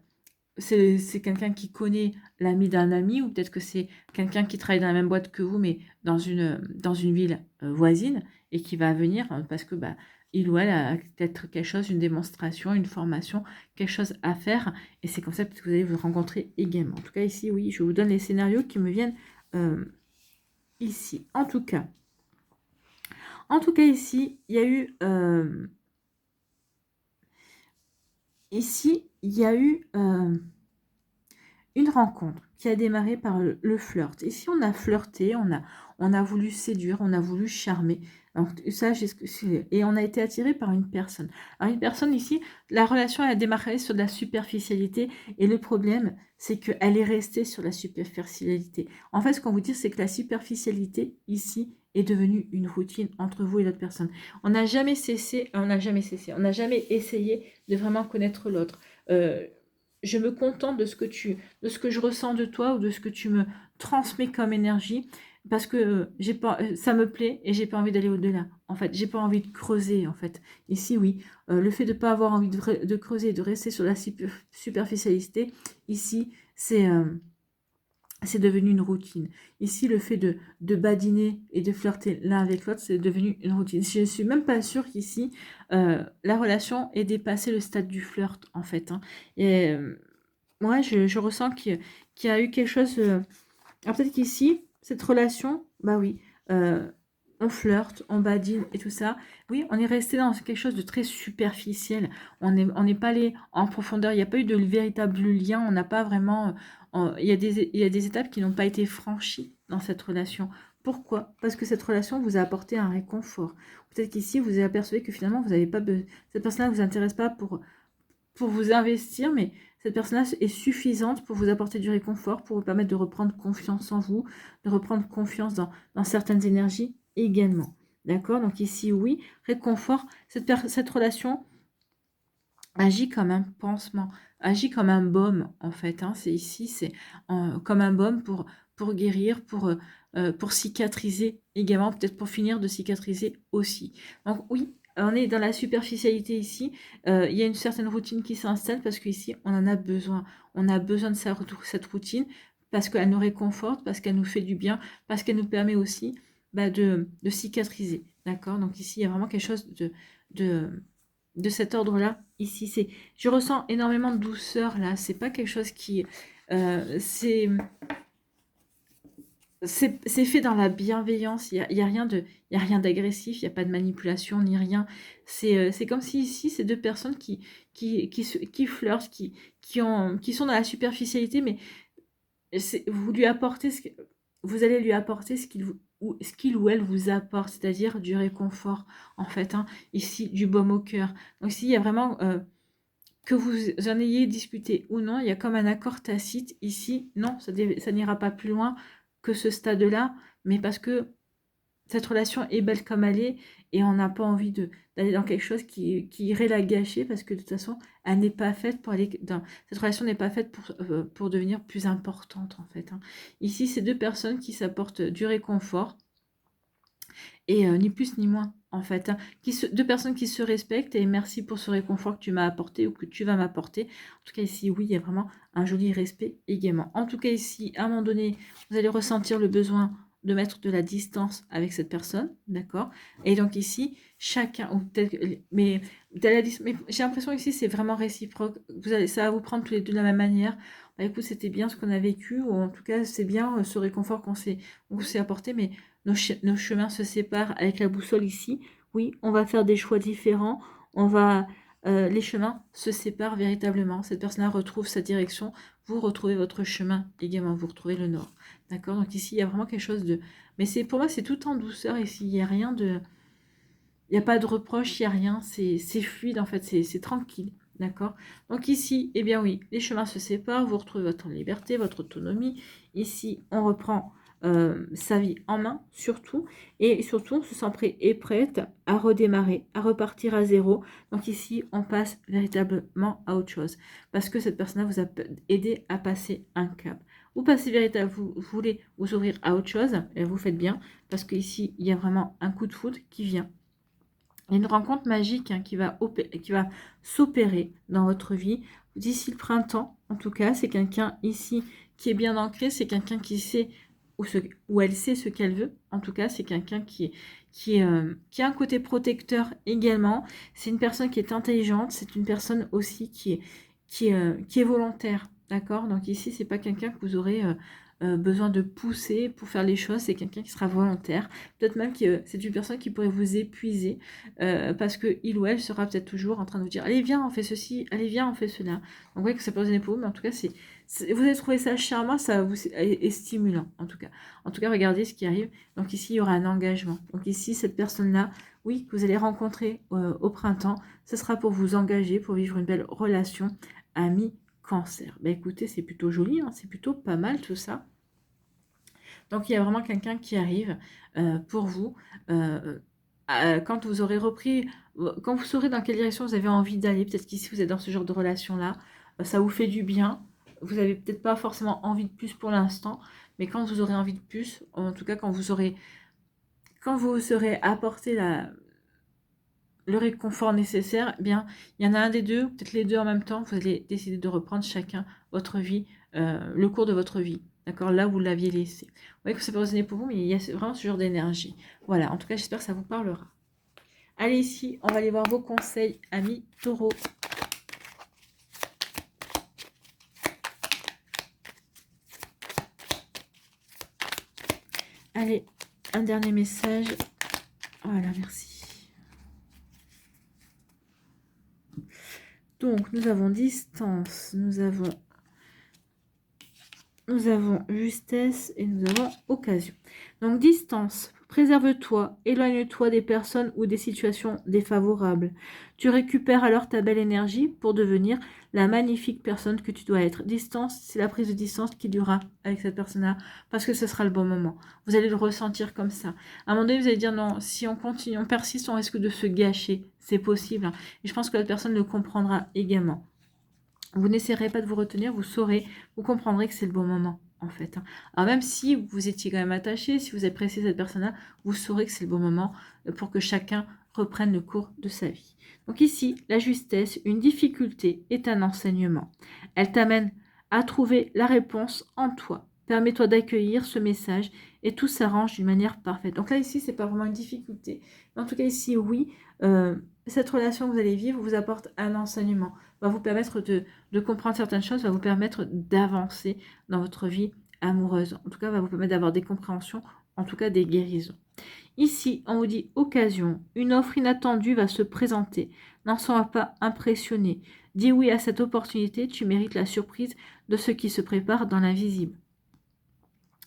c'est quelqu'un qui connaît l'ami d'un ami, ou peut-être que c'est quelqu'un qui travaille dans la même boîte que vous, mais dans une ville voisine, et qui va venir parce que il ou elle a peut-être quelque chose, une démonstration, une formation, quelque chose à faire, et c'est comme ça que vous allez vous rencontrer également. En tout cas, ici, oui, je vous donne les scénarios qui me viennent ici. En tout cas, ici, il y a eu... ici, il y a eu... une rencontre qui a démarré par le flirt. Ici, on a flirté, on a voulu séduire, on a voulu charmer. Donc, ça, et on a été attiré par une personne. Alors, une personne ici, la relation a démarré sur de la superficialité, et le problème, c'est qu'elle est restée sur la superficialité. En fait, ce qu'on vous dit, c'est que la superficialité, ici, est devenue une routine entre vous et l'autre personne. On n'a jamais essayé de vraiment connaître l'autre. Je me contente de ce que je ressens de toi, ou de ce que tu me transmets comme énergie, parce que ça me plaît, et j'ai pas envie d'aller au-delà. En fait, j'ai pas envie de creuser. En fait, ici, oui, le fait de pas avoir envie de creuser, de rester sur la superficialité, ici, c'est devenu une routine. Ici, le fait de badiner et de flirter l'un avec l'autre, c'est devenu une routine. Je ne suis même pas sûre qu'ici, la relation ait dépassé le stade du flirt, en fait. Hein. Et moi, je ressens qu'il y a eu quelque chose... Alors peut-être qu'ici, cette relation, bah oui, on flirte, on badine et tout ça. Oui, on est resté dans quelque chose de très superficiel. On n'est pas allé en profondeur. Il n'y a pas eu de véritable lien. On n'a pas vraiment... il y a des étapes qui n'ont pas été franchies dans cette relation. Pourquoi? Parce que cette relation vous a apporté un réconfort. Peut-être qu'ici, vous avez aperçu que finalement, vous n'avez pas cette personne-là ne vous intéresse pas pour vous investir, mais cette personne-là est suffisante pour vous apporter du réconfort, pour vous permettre de reprendre confiance en vous, de reprendre confiance dans certaines énergies également. D'accord? Donc ici, oui, réconfort. Cette relation agit comme un pansement, agit comme un baume, en fait. Hein. C'est comme un baume pour guérir, pour cicatriser également, peut-être pour finir de cicatriser aussi. Donc oui, on est dans la superficialité ici. Il y a une certaine routine qui s'installe parce qu'ici, on en a besoin. On a besoin de cette routine parce qu'elle nous réconforte, parce qu'elle nous fait du bien, parce qu'elle nous permet aussi de cicatriser. D'accord? Donc ici, il y a vraiment quelque chose de cet ordre-là. Ici, je ressens énormément de douceur là. C'est pas quelque chose qui... c'est fait dans la bienveillance, il y a rien d'agressif, il n'y a pas de manipulation ni rien. C'est comme si ici, ces deux personnes qui flirtent, qui sont dans la superficialité, mais vous lui apportez vous allez lui apporter ce qu'il ou elle vous apporte, c'est-à-dire du réconfort, en fait, hein, ici, du baume au cœur. Donc ici, il y a vraiment... que vous en ayez discuté ou non, il y a comme un accord tacite ici. Non, ça n'ira pas plus loin que ce stade-là, mais parce que cette relation est belle comme elle est et on n'a pas envie d'aller dans quelque chose qui irait la gâcher parce que de toute façon, elle n'est pas faite pour aller dans... Cette relation n'est pas faite pour devenir plus importante, en fait, hein. Ici, c'est deux personnes qui s'apportent du réconfort et ni plus ni moins, en fait, hein. Deux personnes qui se respectent et merci pour ce réconfort que tu m'as apporté ou que tu vas m'apporter. En tout cas, ici, oui, il y a vraiment un joli respect également. En tout cas, ici, à un moment donné, vous allez ressentir le besoin de mettre de la distance avec cette personne, d'accord? Et donc ici, chacun, ou peut-être, mais j'ai l'impression ici, c'est vraiment réciproque. Ça va vous prendre tous les deux de la même manière. Bah, écoute, c'était bien ce qu'on a vécu, ou en tout cas, c'est bien ce réconfort qu'on s'est apporté, mais nos chemins se séparent avec la boussole ici. Oui, on va faire des choix différents. Les chemins se séparent véritablement. Cette personne-là retrouve sa direction. Vous retrouvez votre chemin également. Vous retrouvez le nord. D'accord? Donc ici, il y a vraiment quelque chose de... Mais pour moi, c'est tout en douceur ici. Il n'y a rien de... Il n'y a pas de reproche, il n'y a rien. C'est fluide, en fait. C'est tranquille. D'accord? Donc ici, eh bien oui, les chemins se séparent. Vous retrouvez votre liberté, votre autonomie. Ici, on reprend sa vie en main, surtout. Et surtout, on se sent prêt et prête à redémarrer, à repartir à zéro. Donc ici, on passe véritablement à autre chose. Parce que cette personne-là vous a aidé à passer un cap. Vous passez véritablement, vous voulez vous ouvrir à autre chose, et vous faites bien. Parce qu'ici, il y a vraiment un coup de foudre qui vient. Une rencontre magique, hein, qui va s'opérer dans votre vie d'ici le printemps. En tout cas, c'est quelqu'un ici qui est bien ancré, c'est quelqu'un qui sait ou elle sait ce qu'elle veut. En tout cas, c'est quelqu'un qui a un côté protecteur également. C'est une personne qui est intelligente, c'est une personne aussi qui est volontaire. D'accord? Donc ici, c'est pas quelqu'un que vous aurez besoin de pousser pour faire les choses, c'est quelqu'un qui sera volontaire. Peut-être même que c'est une personne qui pourrait vous épuiser parce que il ou elle sera peut-être toujours en train de vous dire allez viens on fait ceci, allez viens on fait cela. Donc vous voyez que ça peut résonner pour vous, mais en tout cas vous avez trouvé ça charmant, ça vous est stimulant en tout cas. En tout cas regardez ce qui arrive. Donc ici il y aura un engagement. Donc ici cette personne-là, oui, que vous allez rencontrer au printemps, ce sera pour vous engager, pour vivre une belle relation amie Cancer. Bah écoutez, c'est plutôt joli, hein, c'est plutôt pas mal tout ça. Donc il y a vraiment quelqu'un qui arrive pour vous. Quand vous aurez repris, quand vous saurez dans quelle direction vous avez envie d'aller, peut-être qu'ici vous êtes dans ce genre de relation-là, ça vous fait du bien. Vous n'avez peut-être pas forcément envie de plus pour l'instant, mais quand vous aurez envie de plus, en tout cas quand vous serez apporté le réconfort nécessaire, eh bien, il y en a un des deux, peut-être les deux en même temps, vous allez décider de reprendre chacun votre vie, le cours de votre vie, d'accord, là où vous l'aviez laissé. Vous voyez que ça peut résonner pour vous, mais il y a vraiment ce genre d'énergie. Voilà, en tout cas, j'espère que ça vous parlera. Allez, ici, on va aller voir vos conseils, amis taureaux. Allez, un dernier message. Voilà, merci. Donc, nous avons distance, nous avons justesse et nous avons occasion. Donc, distance, préserve-toi, éloigne-toi des personnes ou des situations défavorables. Tu récupères alors ta belle énergie pour devenir la magnifique personne que tu dois être. Distance, c'est la prise de distance qui durera avec cette personne-là parce que ce sera le bon moment. Vous allez le ressentir comme ça. À un moment donné, vous allez dire non, si on continue, on persiste, on risque de se gâcher. C'est possible, hein. Et je pense que la personne le comprendra également. Vous n'essaierez pas de vous retenir, vous saurez, vous comprendrez que c'est le bon moment, en fait, hein. Alors même si vous étiez quand même attaché, si vous appréciez cette personne-là, vous saurez que c'est le bon moment pour que chacun reprenne le cours de sa vie. Donc ici, la justesse, une difficulté est un enseignement. Elle t'amène à trouver la réponse en toi. Permets-toi d'accueillir ce message et tout s'arrange d'une manière parfaite. Donc là, ici, c'est pas vraiment une difficulté. Mais en tout cas, ici, oui, cette relation que vous allez vivre vous apporte un enseignement, va vous permettre de comprendre certaines choses, va vous permettre d'avancer dans votre vie amoureuse. En tout cas, va vous permettre d'avoir des compréhensions, en tout cas des guérisons. Ici, on vous dit occasion, une offre inattendue va se présenter. N'en sois pas impressionné. Dis oui à cette opportunité, tu mérites la surprise de ce qui se prépare dans l'invisible.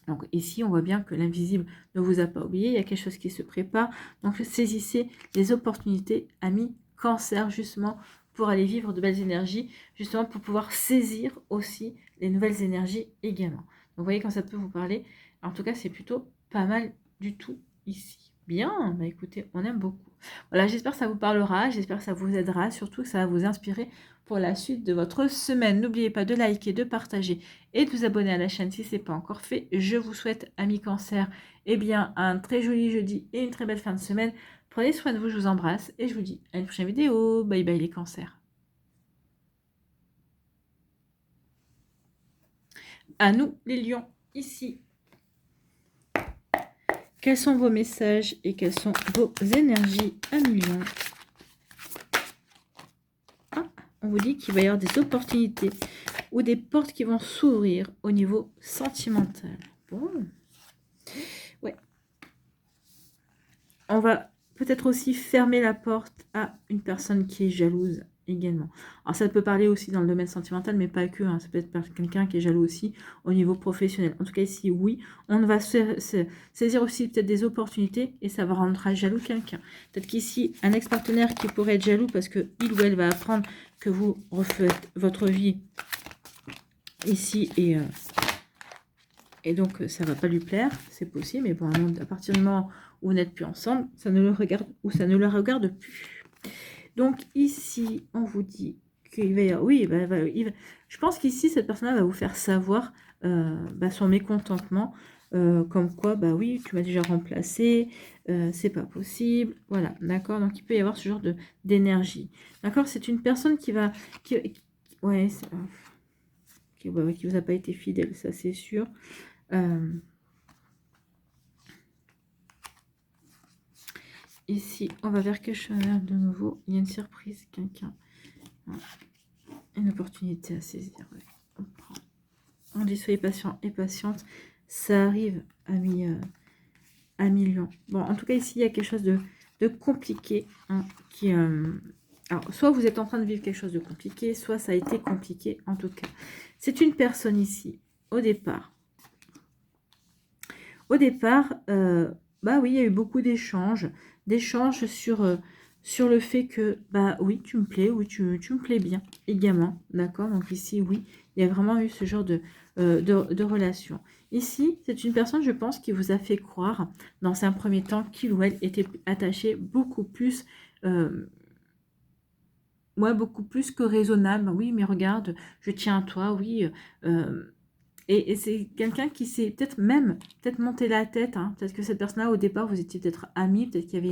Donc ici, on voit bien que l'invisible ne vous a pas oublié, il y a quelque chose qui se prépare. Donc saisissez les opportunités, amis Cancer, justement, pour aller vivre de belles énergies, justement pour pouvoir saisir aussi les nouvelles énergies également. Donc vous voyez quand ça peut vous parler. En tout cas, c'est plutôt pas mal du tout ici. Bien, bah écoutez, on aime beaucoup. Voilà, j'espère que ça vous parlera, j'espère que ça vous aidera, surtout que ça va vous inspirer pour la suite de votre semaine. N'oubliez pas de liker, de partager et de vous abonner à la chaîne si ce n'est pas encore fait. Je vous souhaite, amis Cancer, eh bien, un très joli jeudi et une très belle fin de semaine. Prenez soin de vous, je vous embrasse et je vous dis à une prochaine vidéo. Bye bye les cancers. À nous les lions, ici. Quels sont vos messages et quelles sont vos énergies, amis lions? On vous dit qu'il va y avoir des opportunités ou des portes qui vont s'ouvrir au niveau sentimental. Bon. Ouais. On va peut-être aussi fermer la porte à une personne qui est jalouse également. Alors ça peut parler aussi dans le domaine sentimental, mais pas que. Hein. Ça peut être quelqu'un qui est jaloux aussi au niveau professionnel. En tout cas ici, oui, on va saisir aussi peut-être des opportunités et ça va rendre jaloux quelqu'un. Peut-être qu'ici, un ex-partenaire qui pourrait être jaloux parce que il ou elle va apprendre que vous refaites votre vie ici et donc ça va pas lui plaire, c'est possible, mais bon, à partir du moment où vous n'êtes plus ensemble, ça ne le regarde ou ça ne le regarde plus. Donc ici, on vous dit qu'il va y avoir, oui, je pense qu'ici, cette personne-là va vous faire savoir son mécontentement, comme quoi, bah oui, tu m'as déjà remplacé, c'est pas possible, voilà, d'accord. Donc il peut y avoir ce genre d'énergie, d'accord. C'est une personne qui va, ouais, qui vous a pas été fidèle, ça c'est sûr. Ici, on va vers quelque chose de nouveau. Il y a une surprise, quelqu'un. Une opportunité à saisir. Ouais. On dit soyez patient et patiente. Ça arrive à millions. Bon, en tout cas, ici, il y a quelque chose de compliqué. Hein, alors, soit vous êtes en train de vivre quelque chose de compliqué, soit ça a été compliqué en tout cas. C'est une personne ici, au départ. Au départ, bah oui, il y a eu beaucoup d'échanges sur le fait que, bah oui, tu me plais, oui, tu me plais bien également, d'accord. Donc ici, oui, il y a vraiment eu ce genre de relation. Ici, c'est une personne, je pense, qui vous a fait croire, dans un premier temps, qu'il ou elle était attaché beaucoup plus... beaucoup plus que raisonnable. Oui, mais regarde, je tiens à toi, oui... Et c'est quelqu'un qui s'est peut-être monté la tête. Hein. Peut-être que cette personne-là, au départ, vous étiez peut-être amis. Peut-être qu'il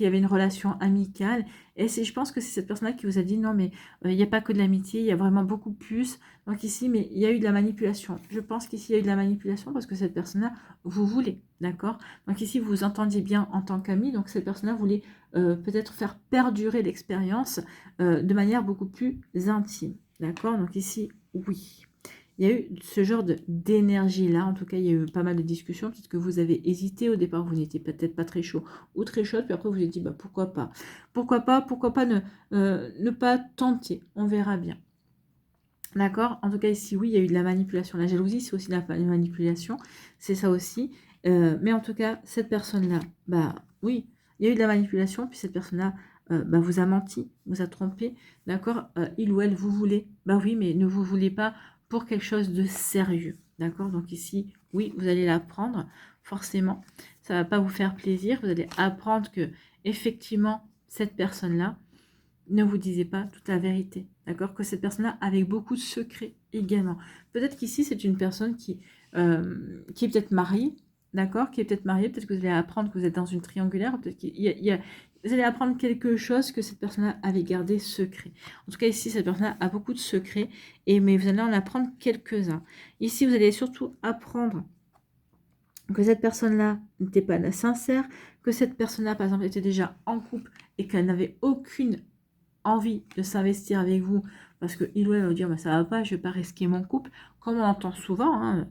y avait une relation amicale. Et je pense que c'est cette personne-là qui vous a dit non, mais il n'y a pas que de l'amitié, il y a vraiment beaucoup plus. Donc ici, mais il y a eu de la manipulation. Je pense qu'ici, il y a eu de la manipulation parce que cette personne-là, vous voulez. D'accord. Donc ici, vous vous entendiez bien en tant qu'ami. Donc cette personne-là voulait peut-être faire perdurer l'expérience de manière beaucoup plus intime. D'accord. Donc ici, oui. Il y a eu ce genre d'énergie-là. En tout cas, il y a eu pas mal de discussions. Peut-être que vous avez hésité. Au départ, vous n'étiez peut-être pas très chaud ou très chaude. Puis après, vous vous êtes dit, bah, pourquoi pas. Pourquoi pas ne pas tenter. On verra bien. D'accord. En tout cas, ici, oui, il y a eu de la manipulation. La jalousie, c'est aussi de la manipulation. C'est ça aussi. Mais en tout cas, cette personne-là, bah oui, il y a eu de la manipulation. Puis cette personne-là, vous a menti, vous a trompé. D'accord. Il ou elle vous voulez. Bah oui, mais ne vous voulez pas pour quelque chose de sérieux, d'accord. Donc ici, oui, vous allez l'apprendre, forcément, ça va pas vous faire plaisir, vous allez apprendre que, effectivement, cette personne-là ne vous disait pas toute la vérité, d'accord, que cette personne-là avait beaucoup de secrets également. Peut-être qu'ici, c'est une personne qui est peut-être mariée, d'accord, qui est peut-être mariée, peut-être que vous allez apprendre que vous êtes dans une triangulaire, peut-être qu'il y a vous allez apprendre quelque chose que cette personne-là avait gardé secret. En tout cas, ici, cette personne-là a beaucoup de secrets, mais vous allez en apprendre quelques-uns. Ici, vous allez surtout apprendre que cette personne-là n'était pas sincère, que cette personne-là, par exemple, était déjà en couple et qu'elle n'avait aucune envie de s'investir avec vous parce que il ou elle va dire bah, ça va pas, je vais pas risquer mon couple, comme on entend souvent hein,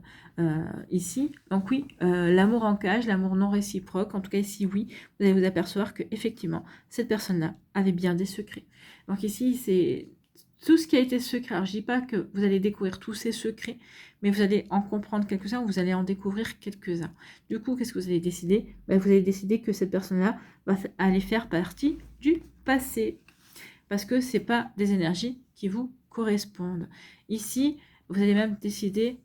ici. Donc oui, l'amour en cage, l'amour non réciproque, en tout cas ici oui, vous allez vous apercevoir que effectivement cette personne-là avait bien des secrets. Donc ici c'est tout ce qui a été secret. Alors je dis pas que vous allez découvrir tous ces secrets, mais vous allez en comprendre quelques-uns, vous allez en découvrir quelques-uns. Du coup, qu'est-ce que vous allez décider? Vous allez décider que cette personne-là va aller faire partie du passé parce que ce n'est pas des énergies qui vous correspondent. Ici, vous allez même décider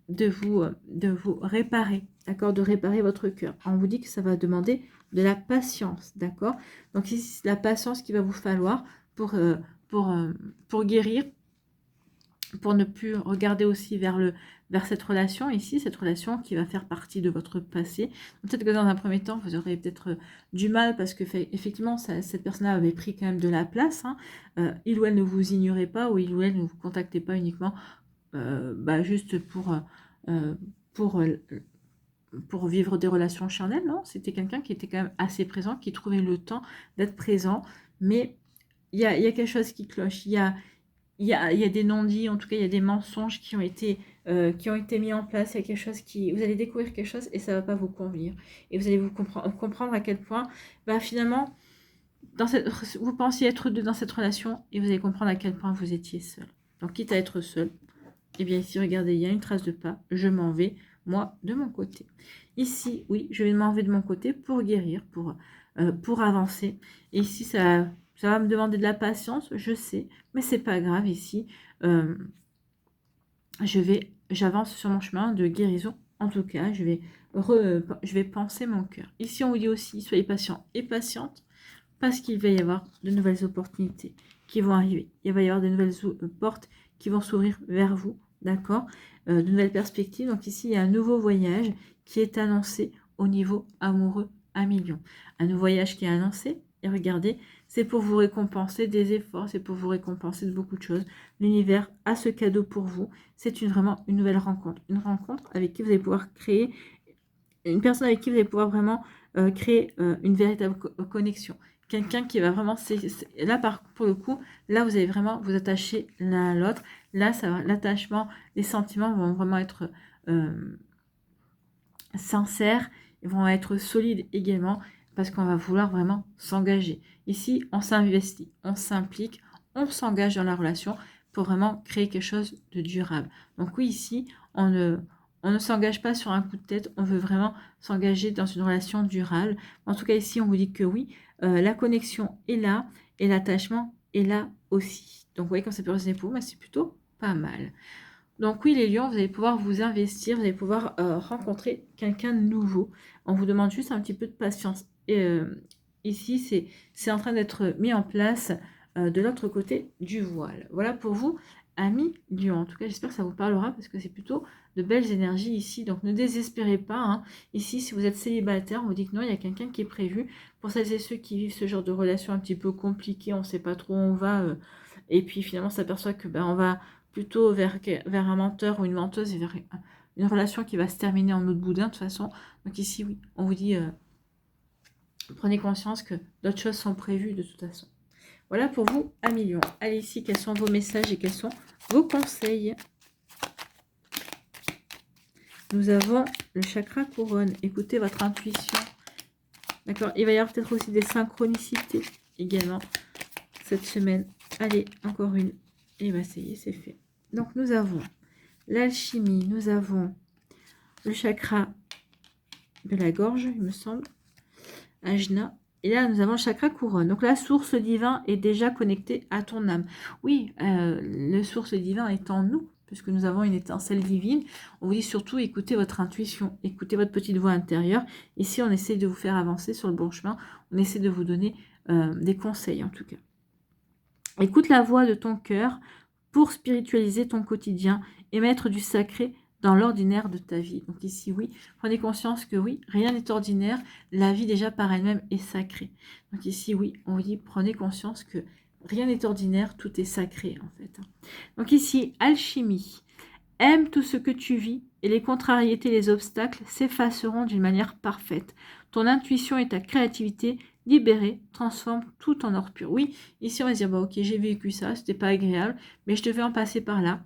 de vous réparer, d'accord, de réparer votre cœur. On vous dit que ça va demander de la patience, d'accord. Donc ici, c'est la patience qu'il va vous falloir pour guérir, pour ne plus regarder aussi vers cette relation ici, cette relation qui va faire partie de votre passé. Peut-être que dans un premier temps, vous aurez peut-être du mal parce que effectivement, cette personne-là avait pris quand même de la place. Hein. Il ou elle ne vous ignorait pas ou il ou elle ne vous contactait pas uniquement juste pour vivre des relations charnelles. Non, c'était quelqu'un qui était quand même assez présent, qui trouvait le temps d'être présent. Mais il y a quelque chose qui cloche. Il y a des non-dits, en tout cas, il y a des mensonges qui ont été mis en place. Il y a quelque chose vous allez découvrir quelque chose et ça ne va pas vous convenir. Et vous allez vous comprendre à quel point, finalement, vous pensiez être deux dans cette relation et vous allez comprendre à quel point vous étiez seul. Donc, quitte à être seul, eh bien, ici, regardez, il y a une trace de pas. Je m'en vais, moi, de mon côté. Ici, oui, je vais m'en vais de mon côté pour guérir, pour avancer. Et ici, ça va me demander de la patience, je sais, mais c'est pas grave ici. J'avance sur mon chemin de guérison. En tout cas, je vais penser mon cœur. Ici, on vous dit aussi, soyez patient et patiente, parce qu'il va y avoir de nouvelles opportunités qui vont arriver. Il va y avoir de nouvelles portes qui vont s'ouvrir vers vous, d'accord, de nouvelles perspectives. Donc ici, il y a un nouveau voyage qui est annoncé au niveau amoureux à million. Un nouveau voyage qui est annoncé, et regardez, c'est pour vous récompenser des efforts, c'est pour vous récompenser de beaucoup de choses. L'univers a ce cadeau pour vous. C'est vraiment une nouvelle rencontre. Une rencontre avec qui vous allez pouvoir créer, une personne avec qui vous allez pouvoir vraiment créer une véritable connexion. Quelqu'un qui va vraiment... Là, pour le coup, là, vous allez vraiment vous attacher l'un à l'autre. Là, l'attachement, les sentiments vont vraiment être sincères, ils vont être solides également, parce qu'on va vouloir vraiment s'engager. Ici, on s'investit, on s'implique, on s'engage dans la relation pour vraiment créer quelque chose de durable. Donc oui, ici, on ne s'engage pas sur un coup de tête, on veut vraiment s'engager dans une relation durable. En tout cas, ici, on vous dit que oui, la connexion est là et l'attachement est là aussi. Donc, vous voyez, quand c'est résonner pour vous, c'est plutôt pas mal. Donc oui, les lions, vous allez pouvoir vous investir, vous allez pouvoir rencontrer quelqu'un de nouveau. On vous demande juste un petit peu de patience. Et ici, c'est en train d'être mis en place de l'autre côté du voile. Voilà pour vous, amis lions. En tout cas, j'espère que ça vous parlera parce que c'est plutôt de belles énergies ici. Donc ne désespérez pas. Hein. Ici, si vous êtes célibataire, on vous dit que non, il y a quelqu'un qui est prévu. Pour celles et ceux qui vivent ce genre de relation un petit peu compliquée, on ne sait pas trop où on va. Et puis finalement, on s'aperçoit que on va plutôt vers un menteur ou une menteuse et vers une relation qui va se terminer en autre boudin de toute façon. Donc ici, oui, on vous dit, prenez conscience que d'autres choses sont prévues de toute façon. Voilà pour vous, amis lions. Allez ici, quels sont vos messages et quels sont vos conseils? Nous avons le chakra couronne. Écoutez votre intuition. D'accord. Il va y avoir peut-être aussi des synchronicités également cette semaine. Allez, encore une. Et bien, ça y est, c'est fait. Donc, nous avons l'alchimie, nous avons le chakra de la gorge, il me semble, Ajna. Et là, nous avons le chakra couronne. Donc, la source divin est déjà connectée à ton âme. Oui, le source divin est en nous, puisque nous avons une étincelle divine. On vous dit surtout, écoutez votre intuition, écoutez votre petite voix intérieure. Ici, on essaie de vous faire avancer sur le bon chemin. On essaie de vous donner des conseils, en tout cas. Écoute la voix de ton cœur pour spiritualiser ton quotidien et mettre du sacré dans l'ordinaire de ta vie. Donc ici, oui, prenez conscience que oui, rien n'est ordinaire. La vie déjà par elle-même est sacrée. Donc ici, oui, on vous dit, prenez conscience que rien n'est ordinaire, tout est sacré en fait. Donc ici, alchimie. Aime tout ce que tu vis et les contrariétés, les obstacles s'effaceront d'une manière parfaite. Ton intuition et ta créativité libérées transforment tout en or pur. Oui, ici on va se dire, bah, ok, j'ai vécu ça, c'était pas agréable, mais je devais en passer par là.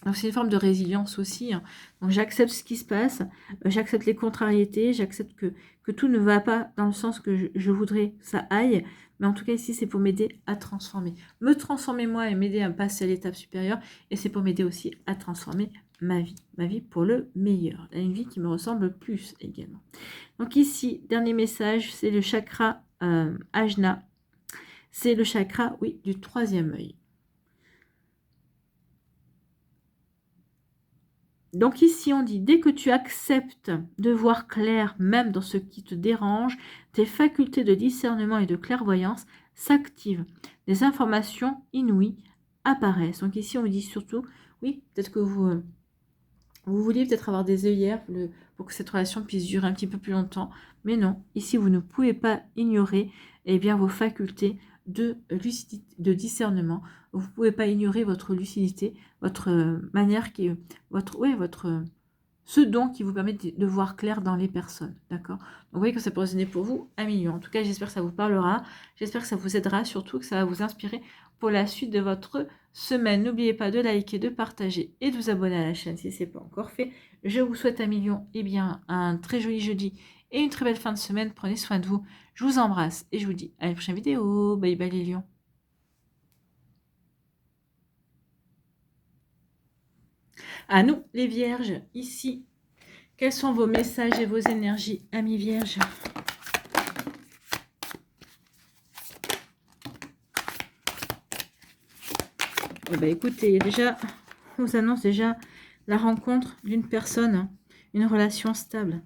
Donc c'est une forme de résilience aussi, hein. Donc j'accepte ce qui se passe, j'accepte les contrariétés, j'accepte que tout ne va pas dans le sens que je voudrais que ça aille. Mais en tout cas ici c'est pour m'aider à transformer. Me transformer moi et m'aider à passer à l'étape supérieure. Et c'est pour m'aider aussi à transformer ma vie pour le meilleur. Une vie qui me ressemble plus également. Donc ici, dernier message, c'est le chakra Ajna. C'est le chakra, oui, du troisième œil. Donc ici, on dit, dès que tu acceptes de voir clair, même dans ce qui te dérange, tes facultés de discernement et de clairvoyance s'activent. Des informations inouïes apparaissent. Donc ici, on dit surtout, oui, peut-être que vous vouliez peut-être avoir des œillères pour que cette relation puisse durer un petit peu plus longtemps. Mais non, ici, vous ne pouvez pas ignorer bien, vos facultés de lucidité, de discernement. Vous ne pouvez pas ignorer votre lucidité, votre manière qui est ce don qui vous permet de voir clair dans les personnes, d'accord? Donc vous voyez que ça peut résonner pour vous 1 million. En tout cas, j'espère que ça vous parlera, j'espère que ça vous aidera, surtout que ça va vous inspirer pour la suite de votre semaine. N'oubliez pas de liker, de partager et de vous abonner à la chaîne si ce n'est pas encore fait. Je vous souhaite 1 million, bien un très joli jeudi et une très belle fin de semaine. Prenez soin de vous. Je vous embrasse et je vous dis à la prochaine vidéo. Bye bye les lions. À nous, les vierges, ici. Quels sont vos messages et vos énergies, amis vierges? Eh bien, écoutez, déjà, on vous annonce déjà la rencontre d'une personne, une relation stable.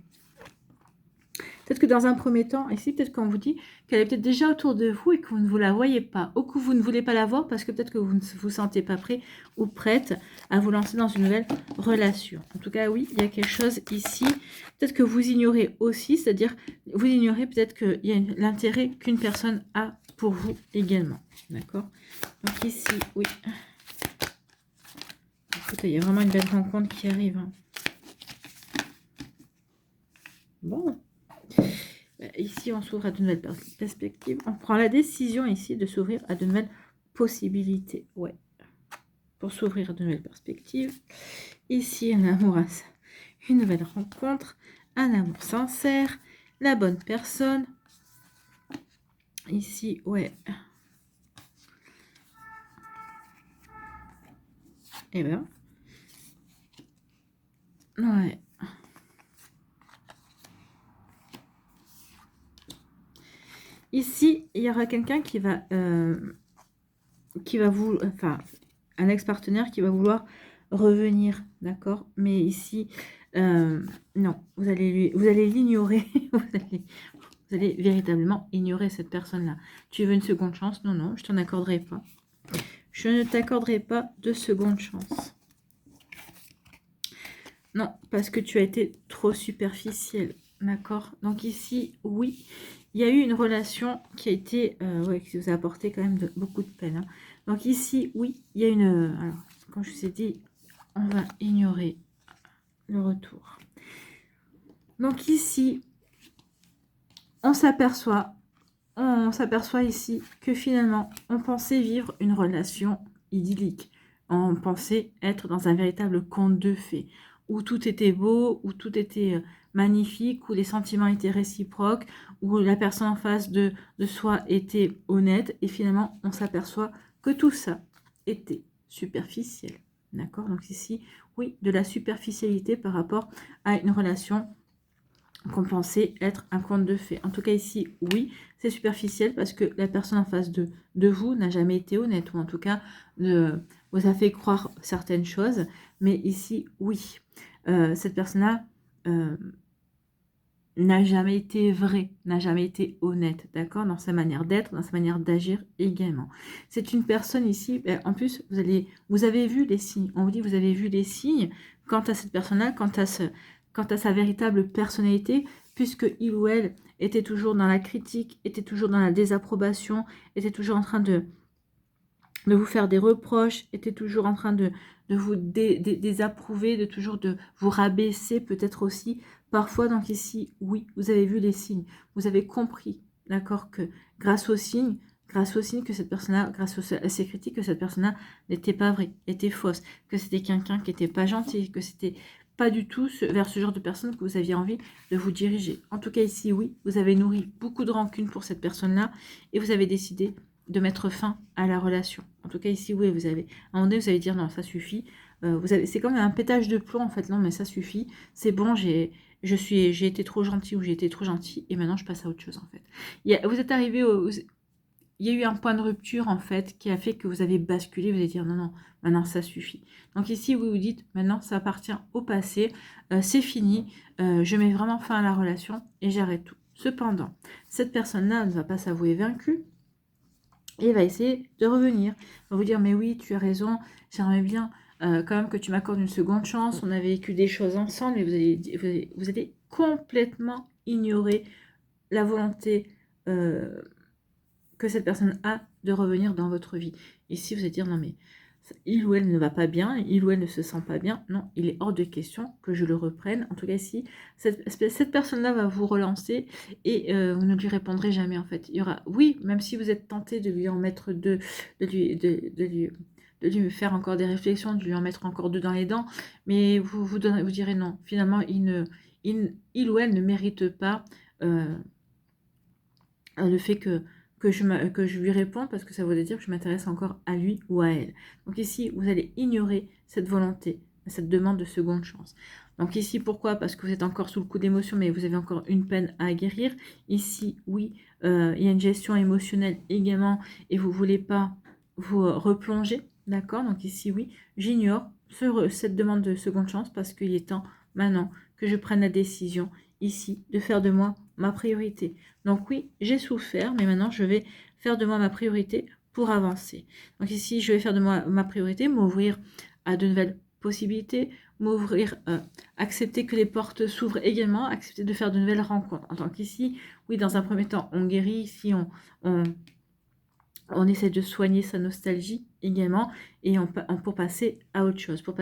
Peut-être que dans un premier temps, ici, peut-être qu'on vous dit qu'elle est peut-être déjà autour de vous et que vous ne vous la voyez pas, ou que vous ne voulez pas la voir parce que peut-être que vous ne vous sentez pas prêt ou prête à vous lancer dans une nouvelle relation. En tout cas, oui, il y a quelque chose ici. Peut-être que vous ignorez aussi, c'est-à-dire vous ignorez peut-être qu'il y a l'intérêt qu'une personne a pour vous également. D'accord? Donc ici, oui. Écoutez, il y a vraiment une belle rencontre qui arrive. Hein. Bon. Ici, on s'ouvre à de nouvelles perspectives. On prend la décision ici de s'ouvrir à de nouvelles possibilités. Ouais. Pour s'ouvrir à de nouvelles perspectives. Ici, un amour, une nouvelle rencontre. Un amour sincère. La bonne personne. Ici, ouais. Eh bien. Ouais. Ici, il y aura quelqu'un qui va vous... Enfin, un ex-partenaire qui va vouloir revenir, d'accord? Mais ici, non, vous allez l'ignorer. vous allez véritablement ignorer cette personne-là. Tu veux une seconde chance? Non, non, je t'en accorderai pas. Je ne t'accorderai pas de seconde chance. Non, parce que tu as été trop superficiel, d'accord? Donc ici, oui, il y a eu une relation qui a été, qui vous a apporté quand même beaucoup de peine. Hein. Donc ici, oui, il y a une... alors, comme je vous ai dit, on va ignorer le retour. Donc ici, on s'aperçoit ici que finalement, on pensait vivre une relation idyllique. On pensait être dans un véritable conte de fées, où tout était beau, où tout était magnifique, où les sentiments étaient réciproques, où la personne en face de soi était honnête. Et finalement, on s'aperçoit que tout ça était superficiel. D'accord? Donc ici, oui, de la superficialité par rapport à une relation qu'on pensait être un conte de fées. En tout cas ici, oui, c'est superficiel parce que la personne en face de vous n'a jamais été honnête, ou en tout cas vous a fait croire certaines choses. Mais ici, oui, cette personne-là n'a jamais été vrai, n'a jamais été honnête, d'accord, dans sa manière d'être, dans sa manière d'agir également. C'est une personne ici, en plus, vous avez vu les signes, on vous dit, vous avez vu les signes quant à cette personne-là, quant à sa véritable personnalité, puisque il ou elle était toujours dans la critique, était toujours dans la désapprobation, était toujours en train de vous faire des reproches, était toujours en train de vous désapprouver, de toujours de vous rabaisser peut-être aussi. Parfois, donc ici, oui, vous avez vu les signes, vous avez compris, d'accord, que grâce aux signes que cette personne-là, à ces critiques, que cette personne-là n'était pas vraie, était fausse, que c'était quelqu'un qui n'était pas gentil, que c'était pas du tout vers ce genre de personne que vous aviez envie de vous diriger. En tout cas, ici, oui, vous avez nourri beaucoup de rancune pour cette personne-là et vous avez décidé de mettre fin à la relation. En tout cas, ici, oui, vous avez, à un moment donné, vous allez dire non, ça suffit. C'est comme un pétage de plomb, en fait. Non, mais ça suffit. C'est bon, j'ai été trop gentil ou j'ai été trop gentil et maintenant je passe à autre chose, en fait. Vous êtes arrivé il y a eu un point de rupture, en fait, qui a fait que vous avez basculé. Vous allez dire non, non, maintenant ça suffit. Donc ici, vous vous dites maintenant, ça appartient au passé. C'est fini. Je mets vraiment fin à la relation et j'arrête tout. Cependant, cette personne-là ne va pas s'avouer vaincue et va essayer de revenir. Il va vous dire, mais oui, tu as raison, j'aimerais bien quand même que tu m'accordes une seconde chance. On avait vécu des choses ensemble, mais vous allez complètement ignorer la volonté que cette personne a de revenir dans votre vie. Ici, vous allez dire, non mais il ou elle ne va pas bien, il ou elle ne se sent pas bien. Non, il est hors de question que je le reprenne. En tout cas, si cette personne-là va vous relancer et vous ne lui répondrez jamais, en fait. Il y aura, oui, même si vous êtes tenté de lui en mettre deux, de lui faire encore des réflexions, de lui en mettre encore deux dans les dents, mais vous direz non. Finalement, il ou elle ne mérite pas le fait que je lui réponds parce que ça voudrait dire que je m'intéresse encore à lui ou à elle. Donc ici, vous allez ignorer cette volonté, cette demande de seconde chance. Donc ici, pourquoi? Parce que vous êtes encore sous le coup d'émotion, mais vous avez encore une peine à guérir. Ici, oui, il y a une gestion émotionnelle également et vous ne voulez pas vous replonger, d'accord? Donc ici, oui, j'ignore cette demande de seconde chance parce qu'il est temps maintenant que je prenne la décision ici de faire de moi ma priorité. Donc oui, j'ai souffert, mais maintenant je vais faire de moi ma priorité pour avancer. Donc ici, je vais faire de moi ma priorité, m'ouvrir à de nouvelles possibilités, m'ouvrir, accepter que les portes s'ouvrent également, accepter de faire de nouvelles rencontres. En tant qu'ici, oui, dans un premier temps, on guérit, ici on essaie de soigner sa nostalgie également et pour passer à autre chose, pour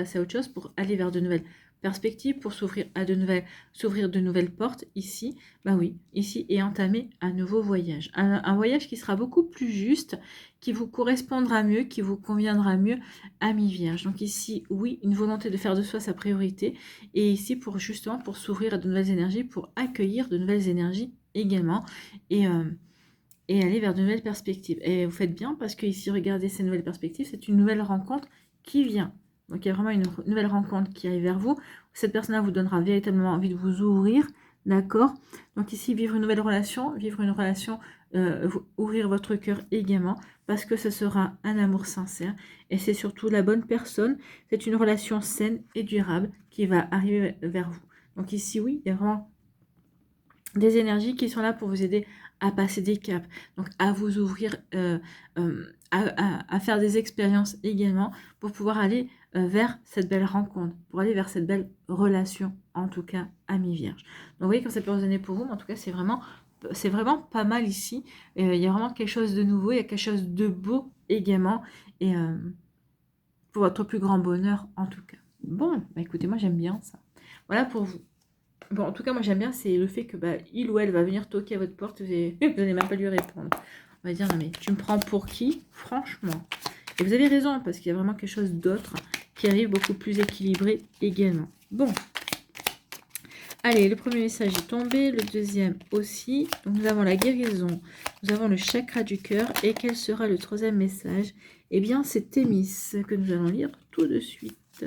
aller vers de nouvelles perspectives, pour s'ouvrir de nouvelles portes ici, bah oui, ici et entamer un nouveau voyage. Un voyage qui sera beaucoup plus juste, qui vous correspondra mieux, qui vous conviendra mieux à mi-vierge. Donc ici, oui, une volonté de faire de soi sa priorité et ici pour s'ouvrir à de nouvelles énergies, pour accueillir de nouvelles énergies également et aller vers de nouvelles perspectives. Et vous faites bien parce que ici, regardez ces nouvelles perspectives, c'est une nouvelle rencontre qui vient. Donc il y a vraiment une nouvelle rencontre qui arrive vers vous. Cette personne-là vous donnera véritablement envie de vous ouvrir, d'accord? Donc ici, vivre une relation, ouvrir votre cœur également, parce que ce sera un amour sincère et c'est surtout la bonne personne. C'est une relation saine et durable qui va arriver vers vous. Donc ici, oui, il y a vraiment des énergies qui sont là pour vous aider à passer des caps, donc à vous ouvrir, à faire des expériences également pour pouvoir aller vers cette belle rencontre, pour aller vers cette belle relation, en tout cas à mi-vierge. Donc vous voyez comme ça peut résonner pour vous, mais en tout cas c'est vraiment pas mal ici. Il y a vraiment quelque chose de nouveau, il y a quelque chose de beau également, et pour votre plus grand bonheur en tout cas. Bon, bah écoutez, moi j'aime bien ça. Voilà pour vous. Bon, en tout cas, moi j'aime bien, c'est le fait que il ou elle va venir toquer à votre porte, vous n'allez même pas lui répondre. On va dire, non mais tu me prends pour qui? Franchement. Et vous avez raison, parce qu'il y a vraiment quelque chose d'autre qui arrive beaucoup plus équilibré également. Bon. Allez, le premier message est tombé, le deuxième aussi. Donc nous avons la guérison, nous avons le chakra du cœur. Et quel sera le troisième message? Eh bien, c'est Thémis que nous allons lire tout de suite.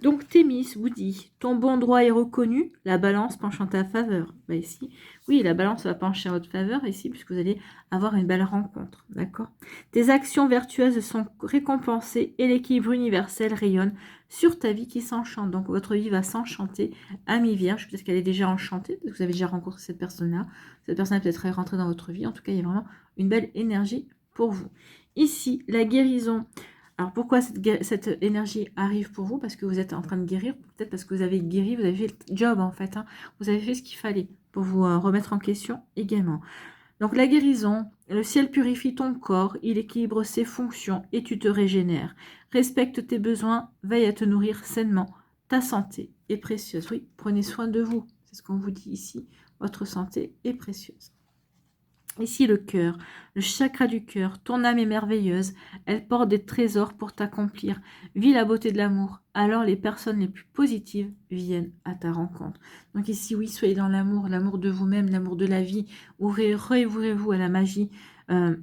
Donc Thémis vous dit, ton bon droit est reconnu, la balance penche en ta faveur. Bah ici, oui, la balance va pencher en votre faveur ici, puisque vous allez avoir une belle rencontre, d'accord? Tes actions vertueuses sont récompensées et l'équilibre universel rayonne sur ta vie qui s'enchante. Donc votre vie va s'enchanter, amie Vierge, peut-être qu'elle est déjà enchantée, peut-être que vous avez déjà rencontré cette personne-là. Cette personne est peut-être rentrée dans votre vie. En tout cas, il y a vraiment une belle énergie pour vous. Ici, la guérison. Alors pourquoi cette énergie arrive pour vous? Parce que vous êtes en train de guérir, peut-être parce que vous avez guéri, vous avez fait le job en fait. Hein. Vous avez fait ce qu'il fallait pour vous remettre en question également. Donc la guérison, le ciel purifie ton corps, il équilibre ses fonctions et tu te régénères. Respecte tes besoins, veille à te nourrir sainement. Ta santé est précieuse. Oui, prenez soin de vous. C'est ce qu'on vous dit ici. Votre santé est précieuse. Ici, le cœur, le chakra du cœur, ton âme est merveilleuse, elle porte des trésors pour t'accomplir. Vis la beauté de l'amour, alors les personnes les plus positives viennent à ta rencontre. Donc ici, oui, soyez dans l'amour, l'amour de vous-même, l'amour de la vie, ouvrez-vous à la magie,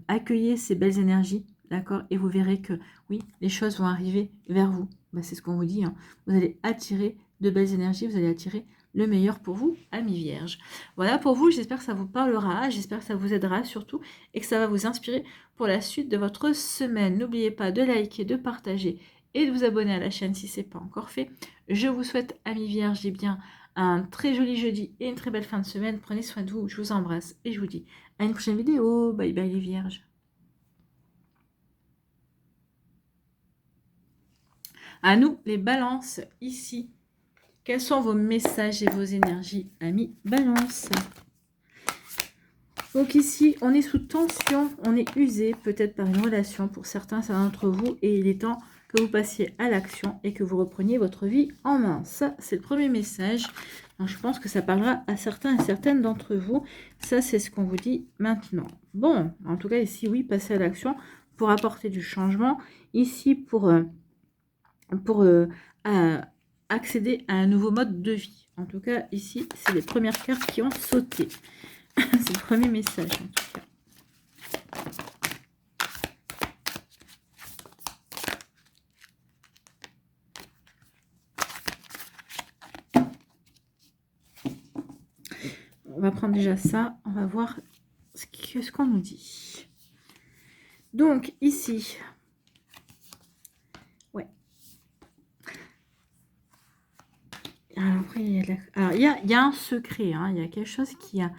accueillez ces belles énergies, d'accord? Et vous verrez que, oui, les choses vont arriver vers vous. Bah, c'est ce qu'on vous dit, hein. Vous allez attirer de belles énergies, vous allez attirer le meilleur pour vous, amis vierges. Voilà pour vous, j'espère que ça vous parlera, j'espère que ça vous aidera surtout et que ça va vous inspirer pour la suite de votre semaine. N'oubliez pas de liker, de partager et de vous abonner à la chaîne si ce n'est pas encore fait. Je vous souhaite, amis vierges, bien un très joli jeudi et une très belle fin de semaine. Prenez soin de vous, je vous embrasse et je vous dis à une prochaine vidéo. Bye bye les vierges. À nous les balances ici. Quels sont vos messages et vos énergies, amis balance? Donc ici, on est sous tension, on est usé peut-être par une relation pour certains d'entre vous et il est temps que vous passiez à l'action et que vous repreniez votre vie en main. Ça, c'est le premier message. Donc, je pense que ça parlera à certains et certaines d'entre vous. Ça, c'est ce qu'on vous dit maintenant. Bon, en tout cas, ici, oui, passer à l'action pour apporter du changement. Ici, pour accéder à un nouveau mode de vie. En tout cas, ici, c'est les premières cartes qui ont sauté. C'est le premier message, en tout cas. On va prendre déjà ça. On va voir ce qu'on nous dit. Donc, ici... Ouais. Alors, après, il y a un secret. Hein, il y a quelque chose qui a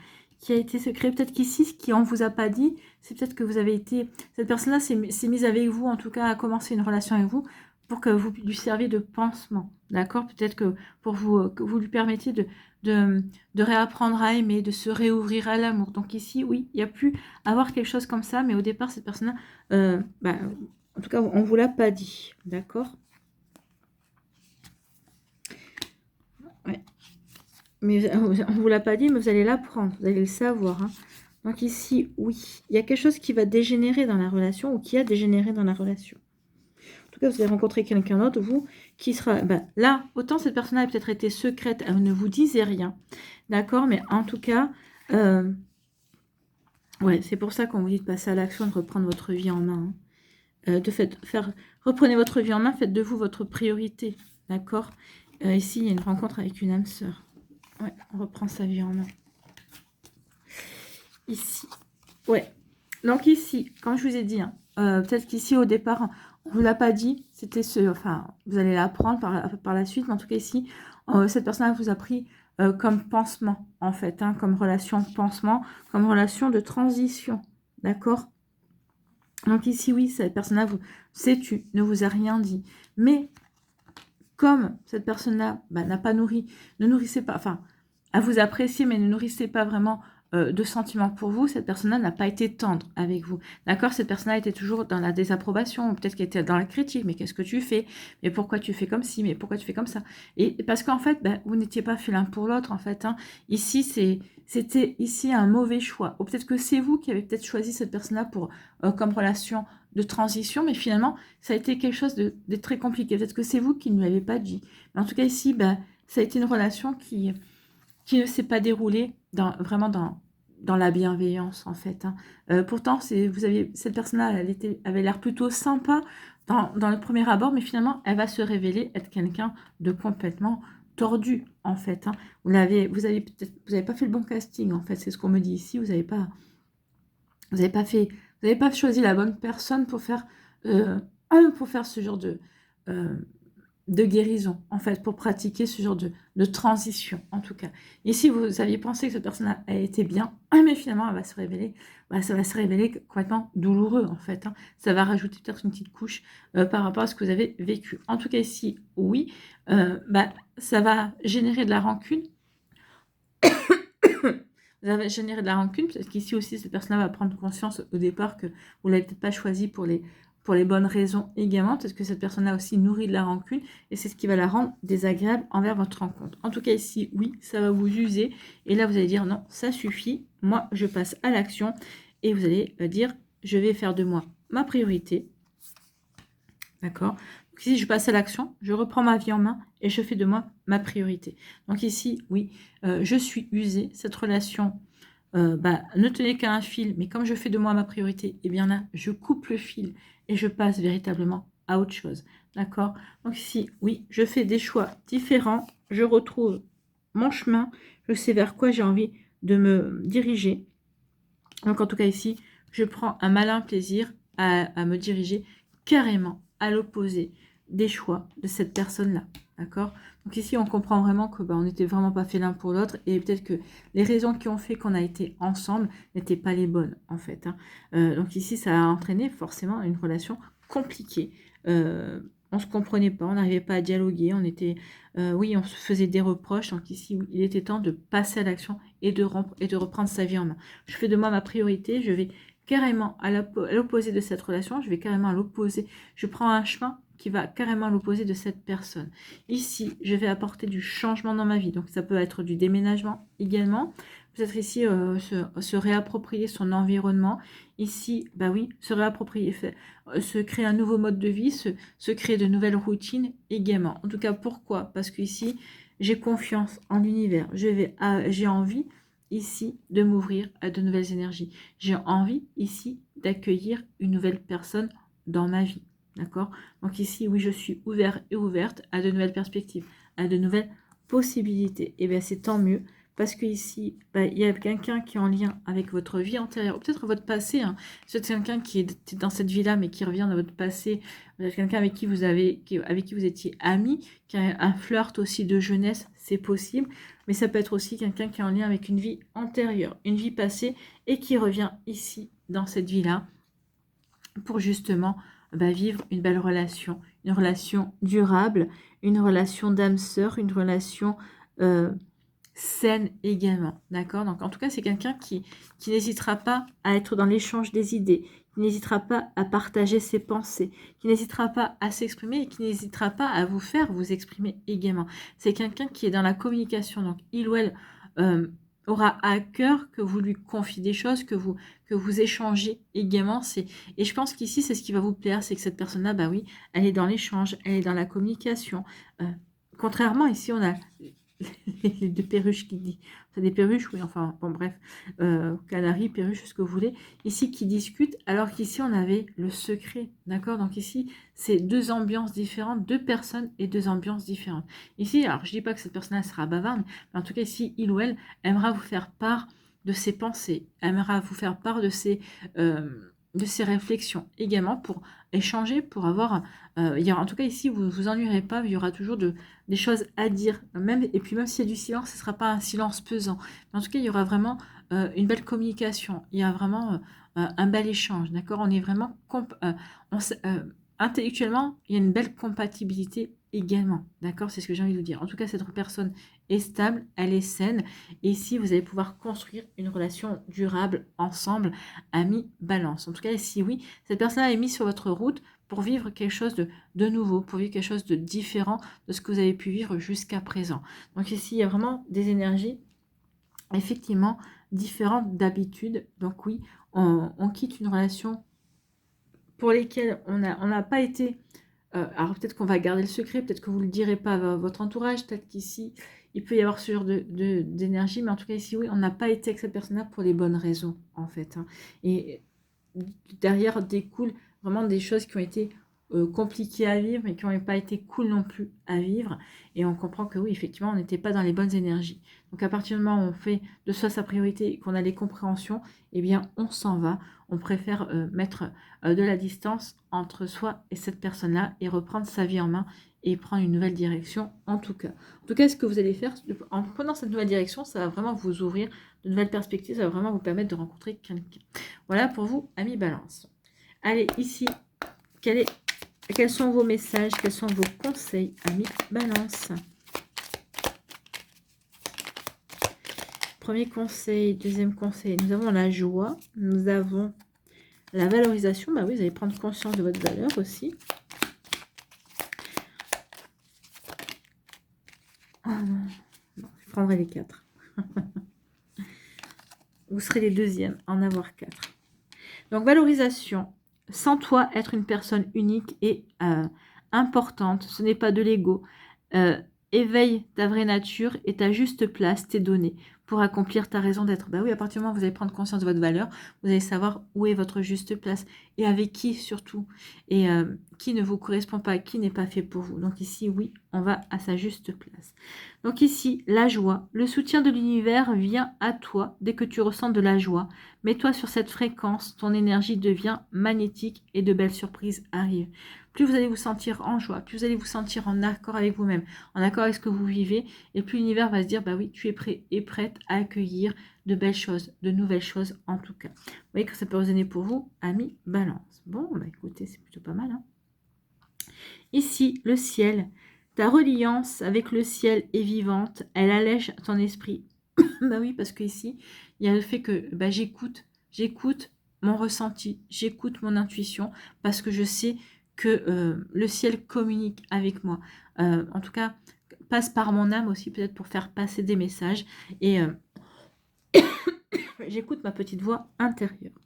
été secret. Peut-être qu'ici, ce qu'on ne vous a pas dit, c'est peut-être que vous avez été... Cette personne-là s'est mise avec vous, en tout cas, a commencé une relation avec vous pour que vous lui serviez de pansement. D'accord? Peut-être que pour vous, que vous lui permettiez de réapprendre à aimer, de se réouvrir à l'amour. Donc ici, oui, il y a pu avoir quelque chose comme ça, mais au départ, cette personne-là, en tout cas, on ne vous l'a pas dit. D'accord? Ouais. Mais on ne vous l'a pas dit, mais vous allez l'apprendre, vous allez le savoir. Hein. Donc ici, oui, il y a quelque chose qui va dégénérer dans la relation ou qui a dégénéré dans la relation. En tout cas, vous allez rencontrer quelqu'un d'autre, vous, qui sera... là, autant cette personne a peut-être été secrète, elle ne vous disait rien. D'accord? Mais en tout cas, ouais, c'est pour ça qu'on vous dit de passer à l'action, de reprendre votre vie en main. Hein. Reprenez votre vie en main, faites de vous votre priorité. D'accord? Ici, il y a une rencontre avec une âme sœur. Ouais, on reprend sa vie en main. Ici. Ouais. Donc ici, quand je vous ai dit, hein, peut-être qu'ici, au départ, on ne vous l'a pas dit. C'était enfin, vous allez l'apprendre par la suite. Mais en tout cas, ici, cette personne vous a pris comme pansement, en fait. Hein, comme relation pansement, comme relation de transition. D'accord? Donc ici, oui, cette personne-là, ne vous a rien dit. Mais comme cette personne-là n'a pas nourri, ne nourrissait pas, enfin, à vous apprécier, mais ne nourrissait pas vraiment de sentiments pour vous, cette personne-là n'a pas été tendre avec vous. D'accord? Cette personne-là était toujours dans la désapprobation, ou peut-être qu'elle était dans la critique. Mais qu'est-ce que tu fais? Mais pourquoi tu fais comme ci? Mais pourquoi tu fais comme ça? Et parce qu'en fait, vous n'étiez pas fait l'un pour l'autre, en fait. Hein. Ici, c'était ici un mauvais choix. Ou peut-être que c'est vous qui avez peut-être choisi cette personne-là pour comme relation de transition, mais finalement, ça a été quelque chose de très compliqué. Peut-être que c'est vous qui ne l'avez pas dit. Mais en tout cas, ici, ça a été une relation qui ne s'est pas déroulée vraiment dans la bienveillance, en fait. Hein. Pourtant, cette personne-là, avait l'air plutôt sympa dans le premier abord, mais finalement, elle va se révéler être quelqu'un de complètement tordu, en fait. Hein. Vous avez pas fait le bon casting, en fait. C'est ce qu'on me dit ici. Vous avez pas choisi la bonne personne euh, pour faire ce genre euh, de guérison, en fait, pour pratiquer ce genre de transition, en tout cas. Ici, vous aviez pensé que cette personne a été bien, mais finalement, ça va se révéler complètement douloureux, en fait. Hein. Ça va rajouter peut-être une petite couche par rapport à ce que vous avez vécu. En tout cas, ici, oui, ça va générer de la rancune. Vous avez généré de la rancune, peut-être qu'ici aussi, cette personne-là va prendre conscience au départ que vous ne l'avez peut-être pas choisi pour les bonnes raisons également. Peut-être que cette personne-là aussi nourrit de la rancune et c'est ce qui va la rendre désagréable envers votre rencontre. En tout cas, ici, oui, ça va vous user. Et là, vous allez dire non, ça suffit. Moi, je passe à l'action. Et vous allez dire, je vais faire de moi ma priorité. D'accord. Donc ici, je passe à l'action, je reprends ma vie en main et je fais de moi ma priorité. Donc ici, oui, je suis usée. Cette relation ne tenait qu'à un fil, mais comme je fais de moi ma priorité, eh bien là, je coupe le fil et je passe véritablement à autre chose. D'accord. Donc ici, oui, je fais des choix différents. Je retrouve mon chemin. Je sais vers quoi j'ai envie de me diriger. Donc en tout cas ici, je prends un malin plaisir à me diriger carrément à l'opposé des choix de cette personne-là. D'accord. Donc ici, on comprend vraiment que on n'était vraiment pas fait l'un pour l'autre et peut-être que les raisons qui ont fait qu'on a été ensemble n'étaient pas les bonnes, en fait. Hein. Donc ici, ça a entraîné forcément une relation compliquée. On se comprenait pas, on n'arrivait pas à dialoguer, oui, on se faisait des reproches. Donc ici, il était temps de passer à l'action et de rompre et de reprendre sa vie en main. Je fais de moi ma priorité, je vais carrément à l'opposé de cette relation, je vais carrément à l'opposé, je prends un chemin qui va carrément à l'opposé de cette personne. Ici, je vais apporter du changement dans ma vie, donc ça peut être du déménagement également, peut-être ici se réapproprier son environnement, ici, bah oui, se réapproprier, se créer un nouveau mode de vie, se créer de nouvelles routines également. En tout cas, pourquoi? Parce que ici, j'ai confiance en l'univers, j'ai envie ici de m'ouvrir à de nouvelles énergies. J'ai envie ici d'accueillir une nouvelle personne dans ma vie. D'accord. Donc ici, oui, je suis ouvert et ouverte à de nouvelles perspectives, à de nouvelles possibilités. Et bien, c'est tant mieux parce que ici, il y a quelqu'un qui est en lien avec votre vie antérieure, ou peut-être votre passé. Hein. C'est quelqu'un qui est dans cette vie-là, mais qui revient dans votre passé. Quelqu'un avec qui avec qui vous étiez amis, qui a un flirt aussi de jeunesse, c'est possible. Mais ça peut être aussi quelqu'un qui est en lien avec une vie antérieure, une vie passée, et qui revient ici, dans cette vie-là, pour justement vivre une belle relation, une relation durable, une relation d'âme sœur, une relation saine également, d'accord. Donc en tout cas, c'est quelqu'un qui n'hésitera pas à être dans l'échange des idées, qui n'hésitera pas à partager ses pensées, qui n'hésitera pas à s'exprimer et qui n'hésitera pas à vous faire vous exprimer également. C'est quelqu'un qui est dans la communication, donc il ou elle aura à cœur que vous lui confiez des choses, que vous échangez également. Et je pense qu'ici, c'est ce qui va vous plaire, c'est que cette personne-là, bah oui, elle est dans l'échange, elle est dans la communication. Contrairement, ici, on a les deux perruches qui disent, c'est des perruches, oui, enfin, bon, bref, canaries, perruches, ce que vous voulez, ici qui discutent, alors qu'ici on avait le secret, d'accord. Donc ici, c'est deux ambiances différentes, deux personnes et deux ambiances différentes. Ici, alors je dis pas que cette personne-là sera bavarde, mais en tout cas, ici, il ou elle aimera vous faire part de ses pensées, aimera vous faire part de ses réflexions, également pour échanger, pour avoir, en tout cas ici, vous ne vous ennuierez pas, il y aura toujours des choses à dire, et puis même s'il y a du silence, ce ne sera pas un silence pesant. Mais en tout cas, il y aura vraiment une belle communication, il y a vraiment un bel échange, d'accord. On est vraiment, intellectuellement, il y a une belle compatibilité également, d'accord. C'est ce que j'ai envie de vous dire. En tout cas, cette personne est stable, elle est saine, et ici, vous allez pouvoir construire une relation durable ensemble à mi-balance. En tout cas, ici, oui, cette personne est mise sur votre route pour vivre quelque chose de nouveau, pour vivre quelque chose de différent de ce que vous avez pu vivre jusqu'à présent. Donc ici, il y a vraiment des énergies effectivement différentes d'habitude. Donc oui, on quitte une relation pour lesquelles on n'a pas été... alors peut-être qu'on va garder le secret, peut-être que vous ne le direz pas à votre entourage, peut-être qu'ici, il peut y avoir ce genre d'énergie, mais en tout cas ici, oui, on n'a pas été avec cette personne-là pour les bonnes raisons, en fait. Hein. Et derrière découlent vraiment des choses qui ont été compliquées à vivre, mais qui n'ont pas été cool non plus à vivre. Et on comprend que oui, effectivement, on n'était pas dans les bonnes énergies. Donc à partir du moment où on fait de soi sa priorité et qu'on a les compréhensions, eh bien, on s'en va. On préfère mettre de la distance entre soi et cette personne-là et reprendre sa vie en main et prendre une nouvelle direction en tout cas. En tout cas, ce que vous allez faire en prenant cette nouvelle direction, ça va vraiment vous ouvrir de nouvelles perspectives, ça va vraiment vous permettre de rencontrer quelqu'un. Voilà pour vous, amis Balance. Allez, ici, quels sont vos messages, quels sont vos conseils, amis Balance? Premier conseil, deuxième conseil, nous avons la joie, nous avons la valorisation. Bah oui, vous allez prendre conscience de votre valeur aussi. Oh non, non, je prendrai les 4. Vous serez les deuxièmes à en avoir 4. Donc, valorisation. Sans toi, être une personne unique et importante. Ce n'est pas de l'ego. Éveille ta vraie nature et ta juste place t'est donnée pour accomplir ta raison d'être. Bah oui, à partir du moment où vous allez prendre conscience de votre valeur, vous allez savoir où est votre juste place et avec qui surtout. Et qui ne vous correspond pas, qui n'est pas fait pour vous. Donc ici, oui, on va à sa juste place. Donc ici, la joie. Le soutien de l'univers vient à toi dès que tu ressens de la joie. Mets-toi sur cette fréquence, ton énergie devient magnétique et de belles surprises arrivent. Plus vous allez vous sentir en joie, plus vous allez vous sentir en accord avec vous-même, en accord avec ce que vous vivez, et plus l'univers va se dire, bah oui, tu es prêt et prête à accueillir de belles choses, de nouvelles choses en tout cas. Vous voyez que ça peut résonner pour vous, amis Balance. Bon, bah écoutez, c'est plutôt pas mal. Hein. Ici, le ciel. Ta reliance avec le ciel est vivante, elle allège ton esprit. Bah oui, parce que ici, il y a le fait que bah, j'écoute mon ressenti, j'écoute mon intuition, parce que je sais que le ciel communique avec moi. En tout cas, passe par mon âme aussi, peut-être pour faire passer des messages. Et j'écoute ma petite voix intérieure.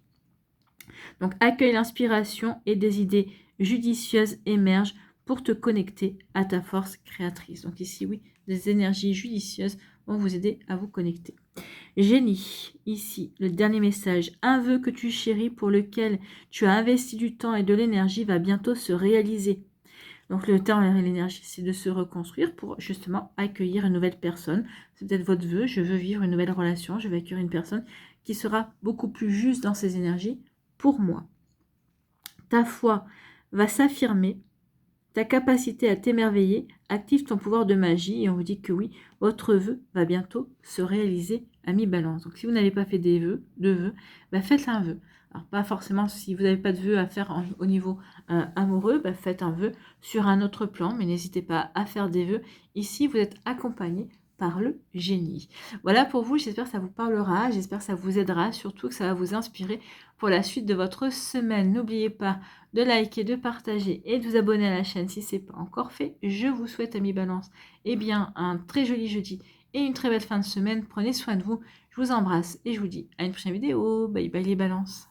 Donc, accueille l'inspiration et des idées judicieuses émergent pour te connecter à ta force créatrice. Donc ici, oui, des énergies judicieuses vont vous aider à vous connecter. Génie, ici, le dernier message. Un vœu que tu chéris pour lequel tu as investi du temps et de l'énergie va bientôt se réaliser. Donc le temps et l'énergie, c'est de se reconstruire pour justement accueillir une nouvelle personne. C'est peut-être votre vœu, je veux vivre une nouvelle relation, je vais accueillir une personne qui sera beaucoup plus juste dans ses énergies pour moi. Ta foi va s'affirmer, ta capacité à t'émerveiller active ton pouvoir de magie et on vous dit que oui, votre vœu va bientôt se réaliser, ami Balance. Donc si vous n'avez pas fait de vœux, bah faites un vœu. Alors pas forcément si vous n'avez pas de vœux à faire au niveau amoureux, bah faites un vœu sur un autre plan, mais n'hésitez pas à faire des vœux. Ici, vous êtes accompagné par le génie. Voilà pour vous, j'espère que ça vous parlera, j'espère que ça vous aidera, surtout que ça va vous inspirer pour la suite de votre semaine. N'oubliez pas de liker, de partager et de vous abonner à la chaîne si ce n'est pas encore fait. Je vous souhaite, amis Balance, eh bien, un très joli jeudi et une très belle fin de semaine. Prenez soin de vous, je vous embrasse et je vous dis à une prochaine vidéo. Bye bye les balances.